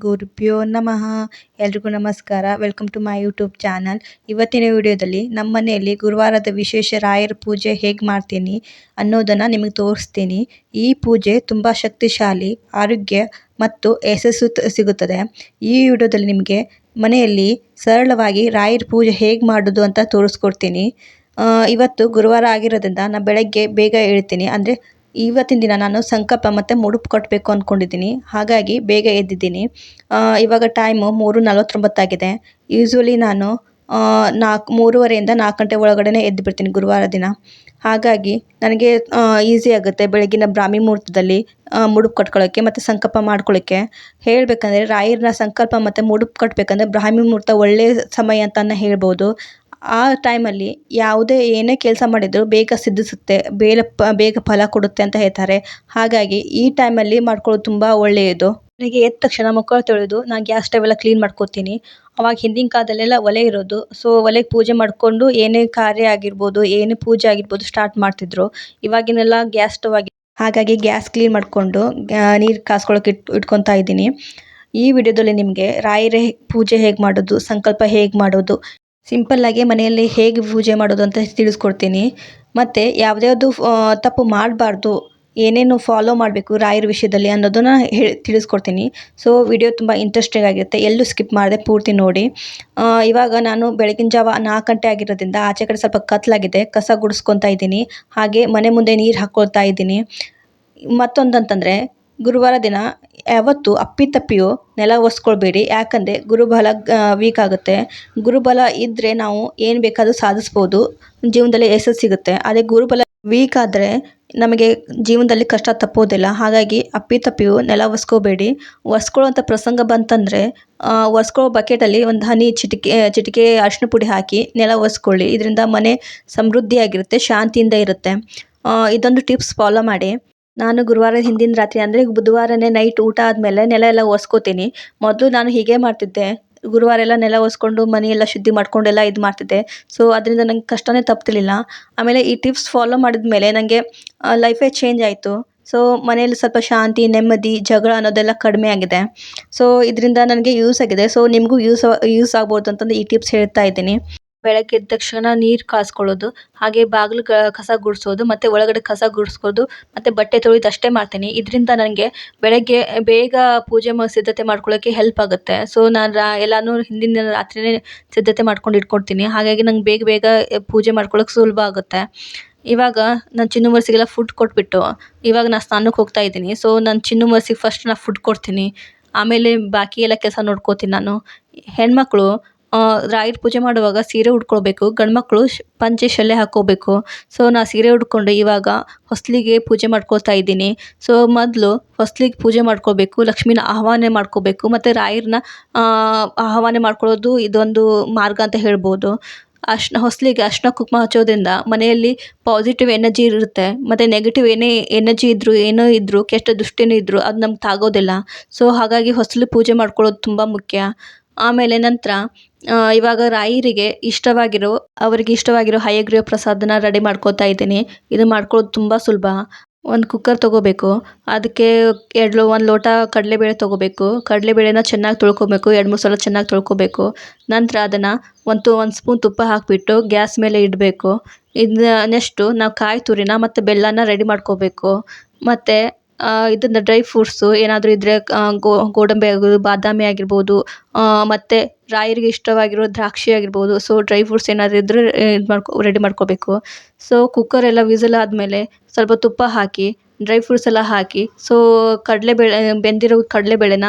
ಗುರುಭ್ಯೋ ನಮಃ. ಎಲ್ರಿಗೂ ನಮಸ್ಕಾರ. Welcome to my YouTube channel. ಇವತ್ತಿನ ವಿಡಿಯೋದಲ್ಲಿ ನಮ್ಮ ಮನೆಯಲ್ಲಿ ಗುರುವಾರದ ವಿಶೇಷ ರಾಯರ ಪೂಜೆ ಹೇಗೆ ಮಾಡ್ತೀನಿ ಅನ್ನೋದನ್ನು ನಿಮಗೆ ತೋರಿಸ್ತೀನಿ. ಈ ಪೂಜೆ ತುಂಬ ಶಕ್ತಿಶಾಲಿ, ಆರೋಗ್ಯ ಮತ್ತು ಯಶಸ್ಸು ಸಿಗುತ್ತದೆ. ಈ ವಿಡಿಯೋದಲ್ಲಿ ನಿಮಗೆ ಮನೆಯಲ್ಲಿ ಸರಳವಾಗಿ ರಾಯರ ಪೂಜೆ ಹೇಗೆ ಮಾಡೋದು ಅಂತ ತೋರಿಸ್ಕೊಡ್ತೀನಿ. ಇವತ್ತು ಗುರುವಾರ ಆಗಿರೋದ್ರಿಂದ ನಾನು ಬೆಳಗ್ಗೆ ಬೇಗ ಏಳ್ತೀನಿ. ಅಂದರೆ ಇವತ್ತಿನ ದಿನ ನಾನು ಸಂಕಲ್ಪ ಮತ್ತು ಮುಡುಪು ಕಟ್ಟಬೇಕು ಅಂದ್ಕೊಂಡಿದ್ದೀನಿ. ಹಾಗಾಗಿ ಬೇಗ ಎದ್ದಿದ್ದೀನಿ. ಇವಾಗ ಟೈಮು 3:49 ಆಗಿದೆ. ಯೂಶ್ವಲಿ ನಾನು 3:30 4 ಗಂಟೆ ಒಳಗಡೆ ಎದ್ದು ಬಿಡ್ತೀನಿ ಗುರುವಾರ ದಿನ. ಹಾಗಾಗಿ ನನಗೆ ಈಸಿ ಆಗುತ್ತೆ ಬೆಳಗಿನ ಬ್ರಾಹ್ಮಿ ಮುಹೂರ್ತದಲ್ಲಿ ಮುಡುಪು ಕಟ್ಕೊಳ್ಳೋಕ್ಕೆ ಮತ್ತು ಸಂಕಲ್ಪ ಮಾಡ್ಕೊಳ್ಳೋಕ್ಕೆ. ಹೇಳಬೇಕಂದ್ರೆ ರಾಯರನ್ನ ಸಂಕಲ್ಪ ಮತ್ತು ಮುಡುಪು ಕಟ್ಟಬೇಕಂದ್ರೆ ಬ್ರಾಹ್ಮಿ ಮುಹೂರ್ತ ಒಳ್ಳೆಯ ಸಮಯ ಅಂತಲೇ ಹೇಳ್ಬೋದು. ಆ ಟೈಮಲ್ಲಿ ಏನೇ ಕೆಲಸ ಮಾಡಿದರೂ ಬೇಗ ಸಿದ್ಧಿಸುತ್ತೆ, ಬೇಗ ಫಲ ಕೊಡುತ್ತೆ ಅಂತ ಹೇಳ್ತಾರೆ. ಹಾಗಾಗಿ ಈ ಟೈಮಲ್ಲಿ ಮಾಡ್ಕೊಳ್ಳೋದು ತುಂಬ ಒಳ್ಳೆಯದು. ನನಗೆ ಎದ್ದ ತಕ್ಷಣ ಮುಖ ತೊಳೆದು ನಾನು ಗ್ಯಾಸ್ ಸ್ಟವ್ ಎಲ್ಲ ಕ್ಲೀನ್ ಮಾಡ್ಕೋತೀನಿ. ಅವಾಗ ಹಿಂದಿನ ಕಾಲದಲ್ಲೆಲ್ಲ ಒಲೆ ಇರೋದು. ಸೊ ಒಲೆಗೆ ಪೂಜೆ ಮಾಡಿಕೊಂಡು ಏನೇ ಕಾರ್ಯ ಆಗಿರ್ಬೋದು, ಏನೇ ಪೂಜೆ ಆಗಿರ್ಬೋದು ಸ್ಟಾರ್ಟ್ ಮಾಡ್ತಿದ್ರು. ಇವಾಗಿನೆಲ್ಲ ಗ್ಯಾಸ್ ಸ್ಟವ್ ಆಗಿ, ಹಾಗಾಗಿ ಗ್ಯಾಸ್ ಕ್ಲೀನ್ ಮಾಡಿಕೊಂಡು ನೀರು ಕಾಸ್ಕೊಳ್ಳೋಕೆ ಇಟ್ಕೊತಾ ಇದ್ದೀನಿ. ಈ ವಿಡಿಯೋದಲ್ಲಿ ನಿಮಗೆ ರಾಯರ ಪೂಜೆ ಹೇಗೆ ಮಾಡೋದು, ಸಂಕಲ್ಪ ಹೇಗೆ ಮಾಡೋದು, ಸಿಂಪಲ್ಲಾಗಿ ಮನೆಯಲ್ಲಿ ಹೇಗೆ ಪೂಜೆ ಮಾಡೋದು ಅಂತ ತಿಳಿಸ್ಕೊಡ್ತೀನಿ. ಮತ್ತು ಯಾವುದ್ಯಾವುದು ತಪ್ಪು ಮಾಡಬಾರ್ದು, ಏನೇನು ಫಾಲೋ ಮಾಡಬೇಕು ರಾಯರ ವಿಷಯದಲ್ಲಿ ಅನ್ನೋದನ್ನು ತಿಳಿಸ್ಕೊಡ್ತೀನಿ. ಸೊ ವಿಡಿಯೋ ತುಂಬ ಇಂಟ್ರೆಸ್ಟಿಂಗ್ ಆಗಿರುತ್ತೆ, ಎಲ್ಲೂ ಸ್ಕಿಪ್ ಮಾಡದೆ ಪೂರ್ತಿ ನೋಡಿ. ಇವಾಗ ನಾನು ಬೆಳಗಿನ ಜಾವ 4 ಗಂಟೆ ಆಗಿರೋದ್ರಿಂದ ಆಚೆ ಕಡೆ ಸ್ವಲ್ಪ ಕತ್ಲಾಗಿದೆ, ಕಸ ಗುಡಿಸ್ಕೊತಾ ಇದ್ದೀನಿ. ಹಾಗೆ ಮನೆ ಮುಂದೆ ನೀರು ಹಾಕ್ಕೊಳ್ತಾ ಇದ್ದೀನಿ. ಮತ್ತೊಂದಂತಂದರೆ ಗುರುವಾರ ದಿನ ಯಾವತ್ತೂ ಅಪ್ಪಿತಪ್ಪಿಯೂ ನೆಲ ಒರೆಸ್ಕೊಳ್ಬೇಡಿ. ಯಾಕಂದರೆ ಗುರುಬಲ ವೀಕ್ ಆಗುತ್ತೆ. ಗುರುಬಲ ಇದ್ದರೆ ನಾವು ಏನು ಬೇಕಾದರೂ ಸಾಧಿಸ್ಬೋದು, ಜೀವನದಲ್ಲಿ ಯಶಸ್ಸು ಸಿಗುತ್ತೆ. ಅದೇ ಗುರುಬಲ ವೀಕ್ ಆದರೆ ನಮಗೆ ಜೀವನದಲ್ಲಿ ಕಷ್ಟ ತಪ್ಪೋದಿಲ್ಲ. ಹಾಗಾಗಿ ಅಪ್ಪಿತಪ್ಪಿಯೂ ನೆಲ ಒರೆಸ್ಕೋಬೇಡಿ. ಒರೆಸ್ಕೊಳ್ಳೋಂಥ ಪ್ರಸಂಗ ಬಂತಂದರೆ ಒರೆಸ್ಕೊಳ್ಳೋ ಬಕೆಟಲ್ಲಿ ಒಂದು ಹನಿ ಚಿಟಿಕೆ ಅರಿಶಿನ ಪುಡಿ ಹಾಕಿ ನೆಲ ಒರೆಸ್ಕೊಳ್ಳಿ. ಇದರಿಂದ ಮನೆ ಸಮೃದ್ಧಿಯಾಗಿರುತ್ತೆ, ಶಾಂತಿಯಿಂದ ಇರುತ್ತೆ. ಇದೊಂದು ಟಿಪ್ಸ್ ಫಾಲೋ ಮಾಡಿ. ನಾನು ಗುರುವಾರದ ಹಿಂದಿನ ರಾತ್ರಿ ಅಂದರೆ ಬುಧವಾರನೇ ನೈಟ್ ಊಟ ಆದಮೇಲೆ ನೆಲ ಎಲ್ಲ ಒರೆಸ್ಕೋತೀನಿ. ಮೊದಲು ನಾನು ಹೀಗೆ ಮಾಡ್ತಿದ್ದೆ. ಗುರುವಾರ ಎಲ್ಲ ನೆಲ ಒರೆಸ್ಕೊಂಡು ಮನೆಯೆಲ್ಲ ಶುದ್ಧಿ ಮಾಡ್ಕೊಂಡೆಲ್ಲ ಇದು ಮಾಡ್ತಿದ್ದೆ. ಸೊ ಅದರಿಂದ ನಂಗೆ ಕಷ್ಟನೇ ತಪ್ತಿರ್ಲಿಲ್ಲ. ಆಮೇಲೆ ಈ ಟಿಪ್ಸ್ ಫಾಲೋ ಮಾಡಿದ ಮೇಲೆ ನನಗೆ ಲೈಫೇ ಚೇಂಜ್ ಆಯಿತು. ಸೊ ಮನೆಯಲ್ಲಿ ಸ್ವಲ್ಪ ಶಾಂತಿ, ನೆಮ್ಮದಿ, ಜಗಳ ಅನ್ನೋದೆಲ್ಲ ಕಡಿಮೆ ಆಗಿದೆ. ಸೊ ಇದರಿಂದ ನನಗೆ ಯೂಸ್ ಆಗಿದೆ. ಸೊ ನಿಮಗೂ ಯೂಸ್ ಆಗ್ಬೋದು ಅಂತಂದು ಈ ಟಿಪ್ಸ್ ಹೇಳ್ತಾ ಇದ್ದೀನಿ. ಬೆಳಗ್ಗೆ ಎದ್ದ ತಕ್ಷಣ ನೀರು ಕಾಸ್ಕೊಳ್ಳೋದು, ಹಾಗೆ ಬಾಗಿಲು ಕಸ ಗುಡಿಸೋದು, ಮತ್ತು ಒಳಗಡೆ ಕಸ ಗುಡಿಸ್ಕೋದು, ಮತ್ತು ಬಟ್ಟೆ ತೊಳೆದು ಅಷ್ಟೇ ಮಾಡ್ತೀನಿ. ಇದರಿಂದ ನನಗೆ ಬೆಳಗ್ಗೆ ಬೇಗ ಪೂಜೆ ಸಿದ್ಧತೆ ಮಾಡ್ಕೊಳ್ಳೋಕ್ಕೆ ಹೆಲ್ಪ್ ಆಗುತ್ತೆ. ಸೊ ನಾನು ಎಲ್ಲನೂ ಹಿಂದಿನ ರಾತ್ರಿಯೇ ಸಿದ್ಧತೆ ಮಾಡ್ಕೊಂಡು ಇಟ್ಕೊಳ್ತೀನಿ. ಹಾಗಾಗಿ ನಂಗೆ ಬೇಗ ಪೂಜೆ ಮಾಡ್ಕೊಳ್ಳೋಕೆ ಸುಲಭ ಆಗುತ್ತೆ. ಇವಾಗ ನಾನು ಚಿನ್ನು ಮರ್ಸಿಗೆಲ್ಲ ಫುಡ್ ಕೊಟ್ಬಿಟ್ಟು ಇವಾಗ ನಾನು ಸ್ನಾನಕ್ಕೆ ಹೋಗ್ತಾ ಇದ್ದೀನಿ. ಸೊ ನಾನು ಚಿನ್ನು ಮರ್ಸಿಗೆ ಫಸ್ಟ್ ನಾನು ಫುಡ್ ಕೊಡ್ತೀನಿ. ಆಮೇಲೆ ಬಾಕಿ ಎಲ್ಲ ಕೆಲಸ ನೋಡ್ಕೋತೀನಿ ನಾನು. ಹೆಣ್ಮಕ್ಳು ರಾಯರ ಪೂಜೆ ಮಾಡುವಾಗ ಸೀರೆ ಉಟ್ಕೊಳ್ಬೇಕು, ಗಂಡ್ಮಕ್ಳು ಪಂಚೆ ಶಲ್ಯ ಹಾಕ್ಕೋಬೇಕು. ಸೊ ನಾನು ಸೀರೆ ಉಟ್ಕೊಂಡು ಇವಾಗ ಹೊಸ್ಲಿಗೆ ಪೂಜೆ ಮಾಡ್ಕೊಳ್ತಾ ಇದ್ದೀನಿ. ಸೊ ಮೊದಲು ಹೊಸ್ಲಿಗೆ ಪೂಜೆ ಮಾಡ್ಕೋಬೇಕು, ಲಕ್ಷ್ಮೀನ ಆಹ್ವಾನ ಮಾಡ್ಕೋಬೇಕು, ಮತ್ತು ರಾಯರನ್ನ ಆಹ್ವಾನ ಮಾಡ್ಕೊಳ್ಳೋದು ಇದೊಂದು ಮಾರ್ಗ ಅಂತ ಹೇಳ್ಬೋದು. ಹೊಸ್ಲಿಗೆ ಅರಿಶಿನ ಕುಂಕುಮ ಹಚ್ಚೋದ್ರಿಂದ ಮನೆಯಲ್ಲಿ ಪಾಸಿಟಿವ್ ಎನರ್ಜಿ ಇರುತ್ತೆ. ಮತ್ತು ನೆಗೆಟಿವ್ ಏನೇ ಎನರ್ಜಿ ಇದ್ದರೂ, ಏನೋ ಇದ್ದರೂ, ಕೆಟ್ಟ ದೃಷ್ಟಿನೇ ಇದ್ದರೂ ಅದು ನಮ್ಗೆ ತಾಗೋದಿಲ್ಲ. ಸೊ ಹಾಗಾಗಿ ಹೊಸ್ಲು ಪೂಜೆ ಮಾಡ್ಕೊಳ್ಳೋದು ತುಂಬ ಮುಖ್ಯ. ಆಮೇಲೆ ನಂತರ ಇವಾಗ ರಾಯರಿಗೆ ಅವರಿಗೆ ಇಷ್ಟವಾಗಿರೋ ಹಯಗ್ರೀವ ಪ್ರಸಾದನ ರೆಡಿ ಮಾಡ್ಕೋತಾ ಇದ್ದೀನಿ. ಇದು ಮಾಡ್ಕೊಳ್ಳೋದು ತುಂಬ ಸುಲಭ. ಒಂದು ಕುಕ್ಕರ್ ತೊಗೋಬೇಕು. ಅದಕ್ಕೆ 1 ಲೋಟ ಕಡಲೆಬೇಳೆ ತೊಗೋಬೇಕು. ಕಡಲೆಬೇಳೆನ ಚೆನ್ನಾಗಿ ತೊಳ್ಕೊಬೇಕು, 2-3 ಸಲ ಚೆನ್ನಾಗಿ ತೊಳ್ಕೊಬೇಕು. ನಂತರ ಅದನ್ನು ಒಂದು ಸ್ಪೂನ್ ತುಪ್ಪ ಹಾಕಿಬಿಟ್ಟು ಗ್ಯಾಸ್ ಮೇಲೆ ಇಡಬೇಕು. ನೆಕ್ಸ್ಟು ನಾವು ಕಾಯಿ ತುರಿನ ಮತ್ತು ಬೆಲ್ಲನ ರೆಡಿ ಮಾಡ್ಕೋಬೇಕು. ಮತ್ತು ಇದನ್ನು ಡ್ರೈ ಫ್ರೂಟ್ಸು ಏನಾದರೂ ಇದ್ದರೆ ಗೋಡಂಬಿ ಆಗಿರ್ಬೋದು, ಬಾದಾಮಿ ಆಗಿರ್ಬೋದು, ಮತ್ತು ರಾಯರಿಗೆ ಇಷ್ಟವಾಗಿರೋ ದ್ರಾಕ್ಷಿ ಆಗಿರ್ಬೋದು. ಸೊ ಡ್ರೈ ಫ್ರೂಟ್ಸ್ ಏನಾದರೂ ಇದ್ದರೆ ರೆಡಿ ಮಾಡ್ಕೋಬೇಕು. ಸೊ ಕುಕ್ಕರೆಲ್ಲ ವಿಸಿಲ್ ಆದಮೇಲೆ ಸ್ವಲ್ಪ ತುಪ್ಪ ಹಾಕಿ, ಡ್ರೈ ಫ್ರೂಟ್ಸ್ ಎಲ್ಲ ಹಾಕಿ, ಸೊ ಬೆಂದಿರೋ ಕಡಲೆಬೇಳೆನ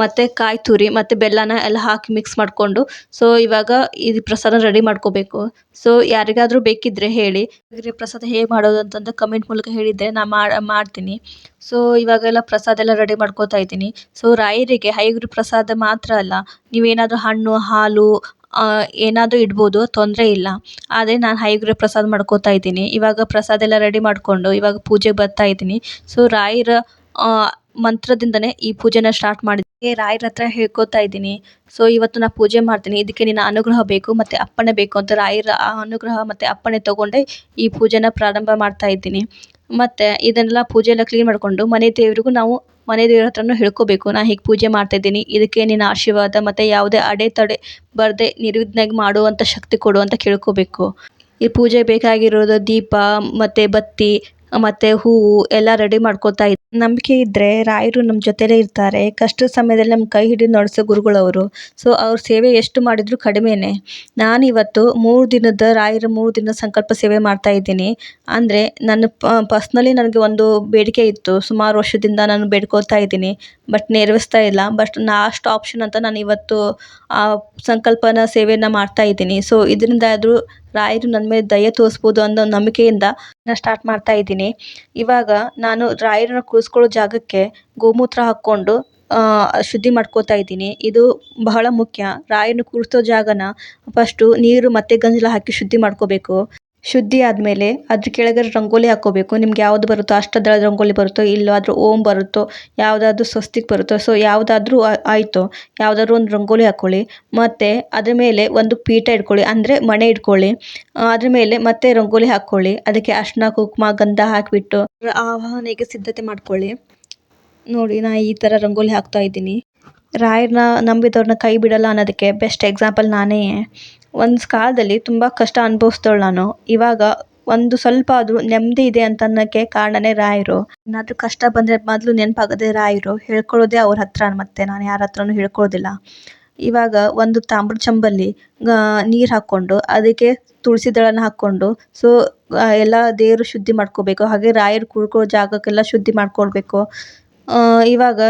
ಮತ್ತು ಕಾಯಿ ತುರಿ ಮತ್ತು ಬೆಲ್ಲನ ಎಲ್ಲ ಹಾಕಿ ಮಿಕ್ಸ್ ಮಾಡಿಕೊಂಡು, ಸೊ ಇವಾಗ ಇದು ಪ್ರಸಾದ ರೆಡಿ ಮಾಡ್ಕೋಬೇಕು. ಸೊ ಯಾರಿಗಾದರೂ ಬೇಕಿದ್ದರೆ ಹೇಳಿ, ಪ್ರಸಾದ ಹೇಗೆ ಮಾಡೋದು ಅಂತಂದು ಕಮೆಂಟ್ ಮೂಲಕ ಹೇಳಿದ್ದೆ ನಾನು ಮಾಡ್ತೀನಿ. ಸೊ ಇವಾಗೆಲ್ಲ ಪ್ರಸಾದ ಎಲ್ಲ ರೆಡಿ ಮಾಡ್ಕೋತಾ ಇದ್ದೀನಿ. ಸೊ ರಾಯರಿಗೆ ಹಯಗ್ರೀವ ಪ್ರಸಾದ ಮಾತ್ರ ಅಲ್ಲ, ನೀವೇನಾದರೂ ಹಣ್ಣು, ಹಾಲು ಏನಾದರೂ ಇಡ್ಬೋದು, ತೊಂದರೆ ಇಲ್ಲ. ಆದರೆ ನಾನು ಹಯಗ್ರೀವ ಪ್ರಸಾದ ಮಾಡ್ಕೋತಾ ಇದ್ದೀನಿ. ಇವಾಗ ಪ್ರಸಾದ ಎಲ್ಲ ರೆಡಿ ಮಾಡಿಕೊಂಡು ಇವಾಗ ಪೂಜೆಗೆ ಬರ್ತಾ ಇದ್ದೀನಿ. ಸೊ ರಾಯರ ಮಂತ್ರದಿಂದನೇ ಈ ಪೂಜೆನ ಸ್ಟಾರ್ಟ್ ಮಾಡಿದ್ದೀನಿ. ರಾಯರ ಹತ್ರ ಹೇಳ್ಕೊತಾ ಇದ್ದೀನಿ. ಸೊ ಇವತ್ತು ನಾನು ಪೂಜೆ ಮಾಡ್ತೀನಿ, ಇದಕ್ಕೆ ನಿನ್ನ ಅನುಗ್ರಹ ಬೇಕು ಮತ್ತು ಅಪ್ಪಣೆ ಬೇಕು ಅಂತ ರಾಯರ ಅನುಗ್ರಹ ಮತ್ತು ಅಪ್ಪಣೆ ತೊಗೊಂಡೆ ಈ ಪೂಜೆನ ಪ್ರಾರಂಭ ಮಾಡ್ತಾ ಇದ್ದೀನಿ. ಮತ್ತು ಇದನ್ನೆಲ್ಲ ಪೂಜೆ ಎಲ್ಲ ಕ್ಲೀನ್ ಮಾಡಿಕೊಂಡು ಮನೆ ದೇವರಿಗೂ ನಾವು ಮನೆ ದೇವ್ರ ಹತ್ರನೂ ಹೇಳ್ಕೋಬೇಕು, ನಾ ಹೀಗೆ ಪೂಜೆ ಮಾಡ್ತಾ ಇದ್ದೀನಿ, ಇದಕ್ಕೆ ನಿನ್ನ ಆಶೀರ್ವಾದ ಮತ್ತು ಯಾವುದೇ ಅಡೆತಡೆ ಬರದೆ ನಿರ್ವಿಘ್ನಾಗಿ ಮಾಡುವಂಥ ಶಕ್ತಿ ಕೊಡು ಅಂತ ಕೇಳ್ಕೋಬೇಕು. ಈ ಪೂಜೆ ಬೇಕಾಗಿರೋದು ದೀಪ ಮತ್ತು ಬತ್ತಿ ಮತ್ತು ಹೂವು ಎಲ್ಲ ರೆಡಿ ಮಾಡ್ಕೊತಾ ಇದ್ದೆ. ನಂಬಿಕೆ ಇದ್ದರೆ ರಾಯರು ನಮ್ಮ ಜೊತೆಲೇ ಇರ್ತಾರೆ. ಕಷ್ಟದ ಸಮಯದಲ್ಲಿ ನಮ್ಮ ಕೈ ಹಿಡಿದು ನಡೆಸೋ ಗುರುಗಳವರು. ಸೊ ಅವ್ರ ಸೇವೆ ಎಷ್ಟು ಮಾಡಿದರೂ ಕಡಿಮೆನೇ. ನಾನಿವತ್ತು 3 ದಿನದ ರಾಯರ 3 ದಿನದ ಸಂಕಲ್ಪ ಸೇವೆ ಮಾಡ್ತಾ ಇದ್ದೀನಿ. ಅಂದರೆ ನನ್ನ ಪರ್ಸ್ನಲಿ ನನಗೆ ಒಂದು ಬೇಡಿಕೆ ಇತ್ತು. ಸುಮಾರು ವರ್ಷದಿಂದ ನಾನು ಬೇಡ್ಕೊಳ್ತಾ ಇದ್ದೀನಿ, ಬಟ್ ನೆರವೇರಿಸ್ತಾ ಇಲ್ಲ. ಬಟ್ ಲಾಸ್ಟ್ ಆಪ್ಷನ್ ಅಂತ ನಾನು ಇವತ್ತು ಆ ಸಂಕಲ್ಪನ ಸೇವೆಯನ್ನು ಮಾಡ್ತಾ ಇದ್ದೀನಿ. ಸೊ ಇದರಿಂದಾದರೂ ರಾಯರು ನನ್ನ ಮೇಲೆ ದಯೆ ತೋರಿಸ್ಬೋದು ಅನ್ನೋ ನಂಬಿಕೆಯಿಂದ ನಾನು ಸ್ಟಾರ್ಟ್ ಮಾಡ್ತಾ ಇದ್ದೀನಿ. ಇವಾಗ ನಾನು ರಾಯರನ್ನ ಕೂರಿಸ್ಕೊಳ್ಳೋ ಜಾಗಕ್ಕೆ ಗೋಮೂತ್ರ ಹಾಕ್ಕೊಂಡು ಶುದ್ಧಿ ಮಾಡ್ಕೋತಾ ಇದ್ದೀನಿ. ಇದು ಬಹಳ ಮುಖ್ಯ. ರಾಯರನ್ನ ಕೂರಿಸೋ ಜಾಗನ ಫಸ್ಟು ನೀರು ಮತ್ತು ಗಂಜಲ ಹಾಕಿ ಶುದ್ಧಿ ಮಾಡ್ಕೋಬೇಕು. ಶುದ್ಧಿ ಆದಮೇಲೆ ಅದ್ರ ಕೆಳಗಡೆ ರಂಗೋಲಿ ಹಾಕ್ಕೋಬೇಕು. ನಿಮ್ಗೆ ಯಾವುದು ಬರುತ್ತೋ, ಅಷ್ಟದಳ ರಂಗೋಲಿ ಬರುತ್ತೋ, ಇಲ್ಲಾದರೂ ಓಂ ಬರುತ್ತೋ, ಯಾವುದಾದ್ರೂ ಸ್ವಸ್ತಿಕ್ ಬರುತ್ತೋ, ಸೊ ಯಾವುದಾದ್ರೂ ಆಯಿತು, ಯಾವುದಾದ್ರೂ ಒಂದು ರಂಗೋಲಿ ಹಾಕ್ಕೊಳ್ಳಿ. ಮತ್ತು ಅದ್ರ ಮೇಲೆ ಒಂದು ಪೀಠ ಇಟ್ಕೊಳ್ಳಿ, ಅಂದರೆ ಮಣೆ ಇಟ್ಕೊಳ್ಳಿ. ಅದ್ರ ಮೇಲೆ ಮತ್ತೆ ರಂಗೋಲಿ ಹಾಕ್ಕೊಳ್ಳಿ. ಅದಕ್ಕೆ ಅರಿಶಿನ ಕುಂಕುಮ ಗಂಧ ಹಾಕಿಬಿಟ್ಟು ಆವಾಹನೆಗೆ ಸಿದ್ಧತೆ ಮಾಡ್ಕೊಳ್ಳಿ. ನೋಡಿ, ನಾ ಈ ಥರ ರಂಗೋಲಿ ಹಾಕ್ತಾ ಇದ್ದೀನಿ. ರಾಯರನ್ನ ನಂಬಿದವ್ರನ್ನ ಕೈ ಬಿಡಲ್ಲ ಅನ್ನೋದಕ್ಕೆ ಬೆಸ್ಟ್ ಎಕ್ಸಾಂಪಲ್ ನಾನೇ. ಒಂದು ಕಾಲದಲ್ಲಿ ತುಂಬ ಕಷ್ಟ ಅನುಭವಿಸ್ದವಳು ನಾನು. ಇವಾಗ ಒಂದು ಸ್ವಲ್ಪ ಆದರೂ ನೆಮ್ಮದಿ ಇದೆ ಅಂತ ಅನ್ನೋಕ್ಕೆ ಕಾರಣನೇ ರಾಯರು. ಏನಾದರೂ ಕಷ್ಟ ಬಂದರೆ ಮೊದಲು ನೆನಪಾಗೋದೇ ರಾಯರು. ಹೇಳ್ಕೊಳ್ಳೋದೇ ಅವ್ರ ಹತ್ರ, ಮತ್ತೆ ನಾನು ಯಾರ ಹತ್ರನೂ ಹೇಳ್ಕೊಳ್ಳೋದಿಲ್ಲ. ಇವಾಗ ಒಂದು ತಾಮ್ರದ ಚಂಬಲ್ಲಿ ನೀರು ಹಾಕ್ಕೊಂಡು ಅದಕ್ಕೆ ತುಳಸಿ ದಳನ ಹಾಕ್ಕೊಂಡು ಸೊ ಎಲ್ಲ ದೇವರು ಶುದ್ಧಿ ಮಾಡ್ಕೋಬೇಕು. ಹಾಗೆ ರಾಯರು ಕೂಡ್ಕೊಳ್ಳೋ ಜಾಗಕ್ಕೆಲ್ಲ ಶುದ್ಧಿ ಮಾಡ್ಕೊಳ್ಬೇಕು. ಇವಾಗ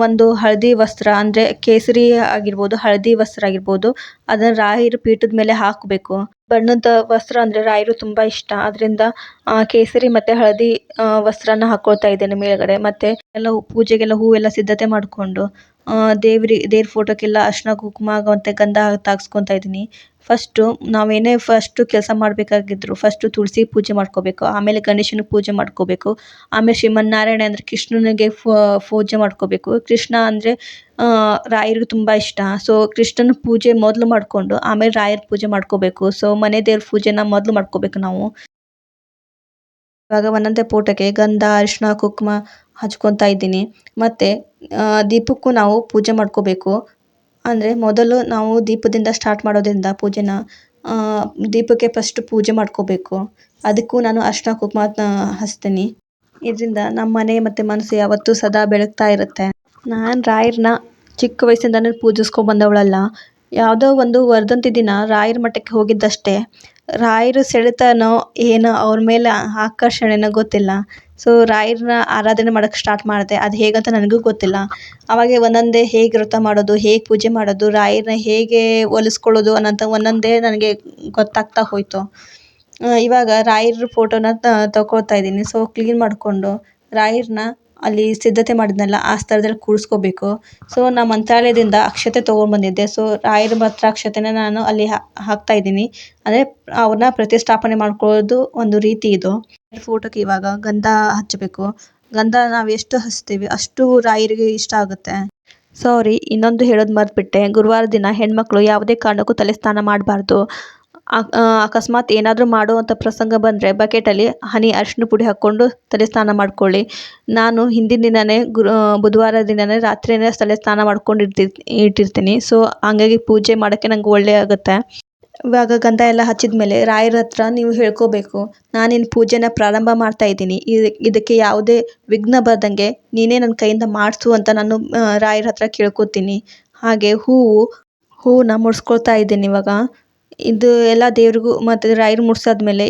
ಒಂದು ಹಳದಿ ವಸ್ತ್ರ, ಅಂದರೆ ಕೇಸರಿ ಆಗಿರ್ಬೋದು, ಹಳದಿ ವಸ್ತ್ರ ಆಗಿರ್ಬೋದು, ಅದನ್ನು ರಾಯರ ಪೀಠದ ಮೇಲೆ ಹಾಕಬೇಕು. ಬಣ್ಣದ ವಸ್ತ್ರ ಅಂದರೆ ರಾಯರು ತುಂಬ ಇಷ್ಟ. ಅದರಿಂದ ಕೇಸರಿ ಮತ್ತು ಹಳದಿ ವಸ್ತ್ರನ ಹಾಕ್ಕೊಳ್ತಾ ಇದ್ದೇನೆ ಮೇಲ್ಗಡೆ. ಮತ್ತು ಎಲ್ಲ ಪೂಜೆಗೆಲ್ಲ ಹೂವೆಲ್ಲ ಸಿದ್ಧತೆ ಮಾಡಿಕೊಂಡು ದೇವ್ರ ಫೋಟೋಕ್ಕೆಲ್ಲ ಅರಿಶಿನ ಕುಂಕುಮ ಮತ್ತು ಗಂಧ ತಾಗಿಸ್ಕೊತಾ ಇದ್ದೀನಿ. ಫಸ್ಟು ಕೆಲಸ ಮಾಡಬೇಕಾಗಿದ್ರು ಫಸ್ಟು ತುಳಸಿ ಪೂಜೆ ಮಾಡ್ಕೋಬೇಕು, ಆಮೇಲೆ ಗಣೇಶನ ಪೂಜೆ ಮಾಡ್ಕೋಬೇಕು, ಆಮೇಲೆ ಶ್ರೀಮನ್ನಾರಾಯಣ ಅಂದರೆ ಕೃಷ್ಣನಿಗೆ ಪೂಜೆ ಮಾಡ್ಕೋಬೇಕು. ಕೃಷ್ಣ ಅಂದರೆ ರಾಯರಿಗೆ ತುಂಬ ಇಷ್ಟ. ಸೊ ಕೃಷ್ಣನ ಪೂಜೆ ಮೊದಲು ಮಾಡಿಕೊಂಡು ಆಮೇಲೆ ರಾಯರ ಪೂಜೆ ಮಾಡ್ಕೋಬೇಕು. ಸೊ ಮನೆ ದೇವ್ರ ಪೂಜೆನ ಮೊದಲು ಮಾಡ್ಕೋಬೇಕು ನಾವು. ಇವಾಗ ಒಂದೊಂದೇ ಫೋಟೋಕ್ಕೆ ಗಂಧ ಅರಿಶಿನ ಕುಂಕುಮ ಹಚ್ಕೊತಾ ಇದ್ದೀನಿ. ಮತ್ತು ದೀಪಕ್ಕೂ ನಾವು ಪೂಜೆ ಮಾಡ್ಕೋಬೇಕು. ಅಂದರೆ ಮೊದಲು ನಾವು ದೀಪದಿಂದ ಸ್ಟಾರ್ಟ್ ಮಾಡೋದ್ರಿಂದ ಪೂಜೆನ ದೀಪಕ್ಕೆ ಫಸ್ಟ್ ಪೂಜೆ ಮಾಡ್ಕೋಬೇಕು. ಅದಕ್ಕೂ ನಾನು ಅರಿಶಿನ ಕುಂಕುಮ ಹಚ್ತೀನಿ. ಇದರಿಂದ ನಮ್ಮ ಮನೆ ಮತ್ತು ಮನಸ್ಸು ಯಾವತ್ತೂ ಸದಾ ಬೆಳಗ್ತಾ ಇರುತ್ತೆ. ನಾನು ರಾಯರನ್ನ ಚಿಕ್ಕ ವಯಸ್ಸಿಂದನೇ ಪೂಜಿಸ್ಕೊಂಡ್ಬಂದವಳಲ್ಲ. ಯಾವುದೋ ಒಂದು ವರ್ಧಂತಿ ದಿನ ರಾಯರ ಮಠಕ್ಕೆ ಹೋಗಿದ್ದಷ್ಟೇ. ರಾಯರು ಸೆಳೆತನೋ ಏನೋ ಅವ್ರ ಮೇಲೆ ಆಕರ್ಷಣೆನೋ ಗೊತ್ತಿಲ್ಲ. ಸೊ ರಾಯರನ್ನ ಆರಾಧನೆ ಮಾಡೋಕ್ಕೆ ಸ್ಟಾರ್ಟ್ ಮಾಡಿದೆ. ಅದು ಹೇಗಂತ ನನಗೂ ಗೊತ್ತಿಲ್ಲ. ಆವಾಗೆ ಒಂದೊಂದೇ ಹೇಗೆ ವ್ರತ ಮಾಡೋದು, ಹೇಗೆ ಪೂಜೆ ಮಾಡೋದು, ರಾಯರನ್ನ ಹೇಗೆ ಒಲಿಸ್ಕೊಳ್ಳೋದು ಅನ್ನೋಂಥ ಒಂದೊಂದೇ ನನಗೆ ಗೊತ್ತಾಗ್ತಾ ಹೋಯಿತು. ಇವಾಗ ರಾಯರ ಫೋಟೋನ ತಗೊಳ್ತಾ ಇದ್ದೀನಿ. ಸೊ ಕ್ಲೀನ್ ಮಾಡಿಕೊಂಡು ರಾಯರನ್ನ ಅಲ್ಲಿ ಸಿದ್ಧತೆ ಮಾಡಿದ್ನಲ್ಲ ಆ ಸ್ಥಳದಲ್ಲಿ ಕೂರಿಸ್ಕೋಬೇಕು. ಸೊ ನಾ ಮಂತ್ರಾಲಯದಿಂದ ಅಕ್ಷತೆ ತೊಗೊಂಡ್ಬಂದಿದ್ದೆ. ಸೊ ರಾಯರ ಮಂತ್ರಾಕ್ಷತೆನ ನಾನು ಅಲ್ಲಿ ಹಾಕ್ತಾ ಇದ್ದೀನಿ. ಅಂದರೆ ಅವ್ರನ್ನ ಪ್ರತಿಷ್ಠಾಪನೆ ಮಾಡ್ಕೊಳ್ಳೋದು ಒಂದು ರೀತಿ ಇದು. ಫೋಟೋಕ್ಕೆ ಇವಾಗ ಗಂಧ ಹಚ್ಚಬೇಕು. ಗಂಧ ನಾವು ಎಷ್ಟು ಹಚ್ತೀವಿ ಅಷ್ಟು ರಾಯರಿಗೆ ಇಷ್ಟ ಆಗುತ್ತೆ. ಸಾರಿ, ಇನ್ನೊಂದು ಹೇಳೋದು ಮರೆತುಬಿಟ್ಟೆ. ಗುರುವಾರ ದಿನ ಹೆಣ್ಮಕ್ಳು ಯಾವುದೇ ಕಾರಣಕ್ಕೂ ತಲೆ ಸ್ನಾನ ಮಾಡಬಾರ್ದು. ಅಕಸ್ಮಾತ್ ಏನಾದರೂ ಮಾಡುವಂಥ ಪ್ರಸಂಗ ಬಂದರೆ ಬಕೆಟಲ್ಲಿ ಹನಿ ಅರಿಶಿನ ಪುಡಿ ಹಾಕ್ಕೊಂಡು ತಲೆ ಸ್ನಾನ ಮಾಡ್ಕೊಳ್ಳಿ. ನಾನು ಹಿಂದಿನ ದಿನವೇ ಬುಧವಾರ ದಿನವೇ ರಾತ್ರಿಯೇ ತಲೆ ಸ್ನಾನ ಮಾಡ್ಕೊಂಡು ಇಟ್ಟಿರ್ತೀನಿ. ಸೊ ಹಂಗಾಗಿ ಪೂಜೆ ಮಾಡೋಕ್ಕೆ ನಂಗೆ ಒಳ್ಳೆ ಆಗುತ್ತೆ. ಇವಾಗ ಗಂಧ ಎಲ್ಲ ಹಚ್ಚಿದ ಮೇಲೆ ರಾಯರ ಹತ್ರ ನೀವು ಹೇಳ್ಕೋಬೇಕು, ನಾನಿನ್ನು ಪೂಜೆನ ಪ್ರಾರಂಭ ಮಾಡ್ತಾ ಇದ್ದೀನಿ. ಇದಕ್ಕೆ ಯಾವುದೇ ವಿಘ್ನ ಬರ್ದಂಗೆ ನೀನೇ ನನ್ನ ಕೈಯಿಂದ ಮಾಡಿಸು ಅಂತ ನಾನು ರಾಯರ ಹತ್ರ ಕೇಳ್ಕೊತೀನಿ. ಹಾಗೆ ಹೂವನ್ನ ಮುಡಿಸ್ಕೊಳ್ತಾ ಇದ್ದೀನಿ ಇವಾಗ. ಇದು ಎಲ್ಲ ದೇವ್ರಿಗೂ ಮತ್ತು ರಾಯರು ಮುಡ್ಸಾದ್ಮೇಲೆ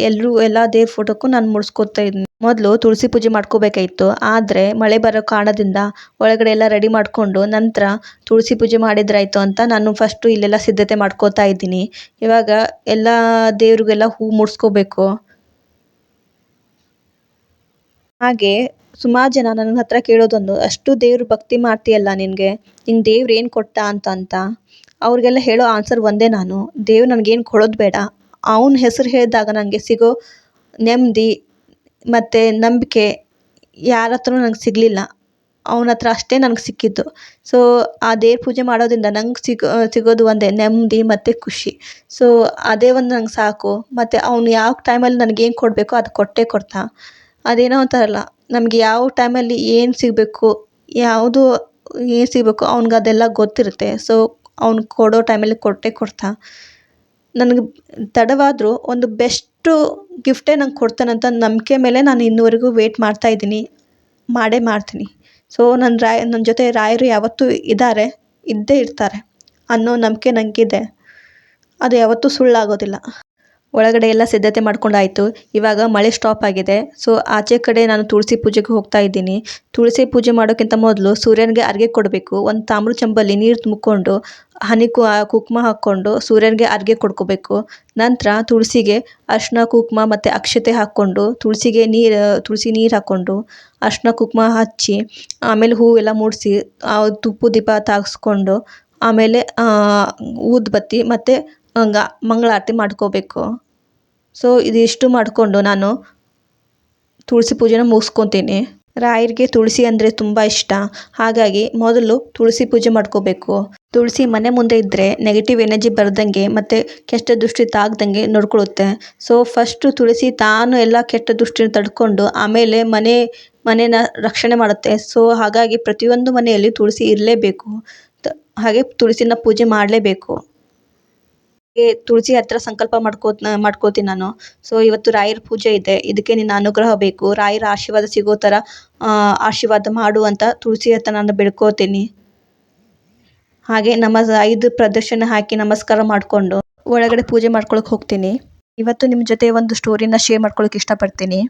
ಎಲ್ಲ ದೇವ್ರ ಫೋಟೋಕ್ಕೂ ನಾನು ಮುಡಿಸ್ಕೊತಾ ಇದ್ದೀನಿ. ಮೊದಲು ತುಳಸಿ ಪೂಜೆ ಮಾಡ್ಕೋಬೇಕಾಯಿತು. ಆದರೆ ಮಳೆ ಬರೋ ಕಾರಣದಿಂದ ಒಳಗಡೆ ಎಲ್ಲ ರೆಡಿ ಮಾಡಿಕೊಂಡು ನಂತರ ತುಳಸಿ ಪೂಜೆ ಮಾಡಿದ್ರಾಯ್ತು ಅಂತ ನಾನು ಫಸ್ಟು ಇಲ್ಲೆಲ್ಲ ಸಿದ್ಧತೆ ಮಾಡ್ಕೋತಾ ಇದ್ದೀನಿ. ಇವಾಗ ಎಲ್ಲ ದೇವ್ರಿಗೆಲ್ಲ ಹೂ ಮುಡಿಸ್ಕೋಬೇಕು. ಹಾಗೆ ಸುಮಾರು ಜನ ನನ್ನ ಹತ್ರ ಕೇಳೋದೊಂದು, ಅಷ್ಟು ದೇವ್ರ ಭಕ್ತಿ ಮಾಡ್ತೀಯಲ್ಲ ನಿನಗೆ ದೇವ್ರು ಏನು ಕೊಟ್ಟ ಅಂತ. ಅವ್ರಿಗೆಲ್ಲ ಹೇಳೋ ಆನ್ಸರ್ ಒಂದೇ, ನಾನು ದೇವ್ರು ನನಗೇನು ಕೊಡೋದು ಬೇಡ, ಅವನ ಹೆಸರು ಹೇಳಿದಾಗ ನನಗೆ ಸಿಗೋ ನೆಮ್ಮದಿ ಮತ್ತು ನಂಬಿಕೆ ಯಾರ ಹತ್ರನೂ ನನಗೆ ಸಿಗಲಿಲ್ಲ. ಅವನ ಹತ್ರ ಅಷ್ಟೇ ನನಗೆ ಸಿಕ್ಕಿದ್ದು. ಸೊ ಆ ದೇವ್ರ ಪೂಜೆ ಮಾಡೋದ್ರಿಂದ ನಂಗೆ ಸಿಗೋದು ಒಂದೇ, ನೆಮ್ಮದಿ ಮತ್ತು ಖುಷಿ. ಸೊ ಅದೇ ಒಂದು ನಂಗೆ ಸಾಕು. ಮತ್ತು ಅವನು ಯಾವ ಟೈಮಲ್ಲಿ ನನಗೇನು ಕೊಡಬೇಕೋ ಅದು ಕೊಟ್ಟೇ ಕೊಡ್ತಾ. ಅದೇನೋ ಅಂತಾರಲ್ಲ, ನಮಗೆ ಯಾವ ಟೈಮಲ್ಲಿ ಏನು ಸಿಗಬೇಕು, ಯಾವುದು ಏನು ಸಿಗಬೇಕು ಅವ್ನಿಗೆ ಅದೆಲ್ಲ ಗೊತ್ತಿರುತ್ತೆ. ಸೊ ಅವ್ನು ಕೊಡೋ ಟೈಮಲ್ಲಿ ಕೊಟ್ಟೇ ಕೊಡ್ತಾ. ನನಗೆ ತಡವಾದರೂ ಒಂದು ಬೆಸ್ಟು ಗಿಫ್ಟೇ ನಂಗೆ ಕೊಡ್ತಾನಂತ ನಂಬಿಕೆ ಮೇಲೆ ನಾನು ಇನ್ನುವರೆಗೂ ವೇಟ್ ಮಾಡ್ತಾ ಇದ್ದೀನಿ, ಮಾಡೇ ಮಾಡ್ತೀನಿ. ಸೊ ನನ್ನ ಜೊತೆ ರಾಯರು ಯಾವತ್ತೂ ಇದ್ದಾರೆ, ಇದ್ದೇ ಇರ್ತಾರೆ ಅನ್ನೋ ನಂಬಿಕೆ ನನಗಿದೆ. ಅದು ಯಾವತ್ತೂ ಸುಳ್ಳಾಗೋದಿಲ್ಲ. ಒಳಗಡೆ ಎಲ್ಲ ಸಿದ್ಧತೆ ಮಾಡ್ಕೊಂಡಾಯಿತು. ಇವಾಗ ಮಳೆ ಸ್ಟಾಪ್ ಆಗಿದೆ. ಸೊ ಆಚೆ ಕಡೆ ನಾನು ತುಳಸಿ ಪೂಜೆಗೆ ಹೋಗ್ತಾ ಇದ್ದೀನಿ. ತುಳಸಿ ಪೂಜೆ ಮಾಡೋಕ್ಕಿಂತ ಮೊದಲು ಸೂರ್ಯನಿಗೆ ಅರ್ಘ್ಯ ಕೊಡಬೇಕು. ಒಂದು ತಾಮ್ರ ಚಂಬಲ್ಲಿ ನೀರು ತುಂಬಿಕೊಂಡು ಹನಿ ಕುಂಕುಮ ಹಾಕ್ಕೊಂಡು ಸೂರ್ಯನಿಗೆ ಅರ್ಘ್ಯ ಕೊಡ್ಕೋಬೇಕು. ನಂತರ ತುಳಸಿಗೆ ಅರಿಶಿನ ಕುಂಕುಮ ಮತ್ತು ಅಕ್ಷತೆ ಹಾಕ್ಕೊಂಡು ತುಳಸಿ ನೀರು ಹಾಕ್ಕೊಂಡು ಅರಿಶಿನ ಕುಂಕುಮ ಹಚ್ಚಿ ಆಮೇಲೆ ಹೂವೆಲ್ಲ ಮುಡಿಸಿ ತುಪ್ಪ ದೀಪ ತಾಗಿಸ್ಕೊಂಡು ಆಮೇಲೆ ಊದುಬತ್ತಿ ಮತ್ತು ಮಂಗಳಾರತಿ ಮಾಡ್ಕೋಬೇಕು. ಸೊ ಇದಿಷ್ಟು ಮಾಡಿಕೊಂಡು ನಾನು ತುಳಸಿ ಪೂಜೆನ ಮುಗಿಸ್ಕೊತೀನಿ. ರಾಯರಿಗೆ ತುಳಸಿ ಅಂದರೆ ತುಂಬ ಇಷ್ಟ. ಹಾಗಾಗಿ ಮೊದಲು ತುಳಸಿ ಪೂಜೆ ಮಾಡ್ಕೋಬೇಕು. ತುಳಸಿ ಮನೆ ಮುಂದೆ ಇದ್ದರೆ ನೆಗೆಟಿವ್ ಎನರ್ಜಿ ಬರ್ದಂಗೆ ಮತ್ತು ಕೆಟ್ಟ ದೃಷ್ಟಿ ತಾಗ್ದಂಗೆ ನೋಡ್ಕೊಳ್ಳುತ್ತೆ. ಸೊ ಫಸ್ಟು ತುಳಸಿ ತಾನು ಎಲ್ಲ ಕೆಟ್ಟ ದೃಷ್ಟಿನ ತಡ್ಕೊಂಡು ಆಮೇಲೆ ಮನೇನ ರಕ್ಷಣೆ ಮಾಡುತ್ತೆ. ಸೊ ಹಾಗಾಗಿ ಪ್ರತಿಯೊಂದು ಮನೆಯಲ್ಲಿ ತುಳಸಿ ಇರಲೇಬೇಕು. ಹಾಗೆ ತುಳಸಿನ ಪೂಜೆ ಮಾಡಲೇಬೇಕು. ತುಳಸಿ ಹತ್ರ ಸಂಕಲ್ಪ ಮಾಡ್ಕೋತೀನಿ ನಾನು. ಸೊ ಇವತ್ತು ರಾಯರ ಪೂಜೆ ಇದೆ, ಇದಕ್ಕೆ ನಿನ್ನ ಅನುಗ್ರಹ ಬೇಕು, ರಾಯರ ಆಶೀರ್ವಾದ ಸಿಗೋ ಥರ ಆಶೀರ್ವಾದ ಮಾಡು ಅಂತ ತುಳಸಿ ಹತ್ರ ನಾನು ಬೇಡ್ಕೋತೀನಿ. ಹಾಗೆ 5 ಪ್ರದಕ್ಷಿಣೆ ಹಾಕಿ ನಮಸ್ಕಾರ ಮಾಡಿಕೊಂಡು ಒಳಗಡೆ ಪೂಜೆ ಮಾಡ್ಕೊಳಕ್ಕೆ ಹೋಗ್ತೀನಿ. ಇವತ್ತು ನಿಮ್ಮ ಜೊತೆ ಒಂದು ಸ್ಟೋರಿನ ಶೇರ್ ಮಾಡ್ಕೊಳಕ್ಕೆ ಇಷ್ಟಪಡ್ತೀನಿ.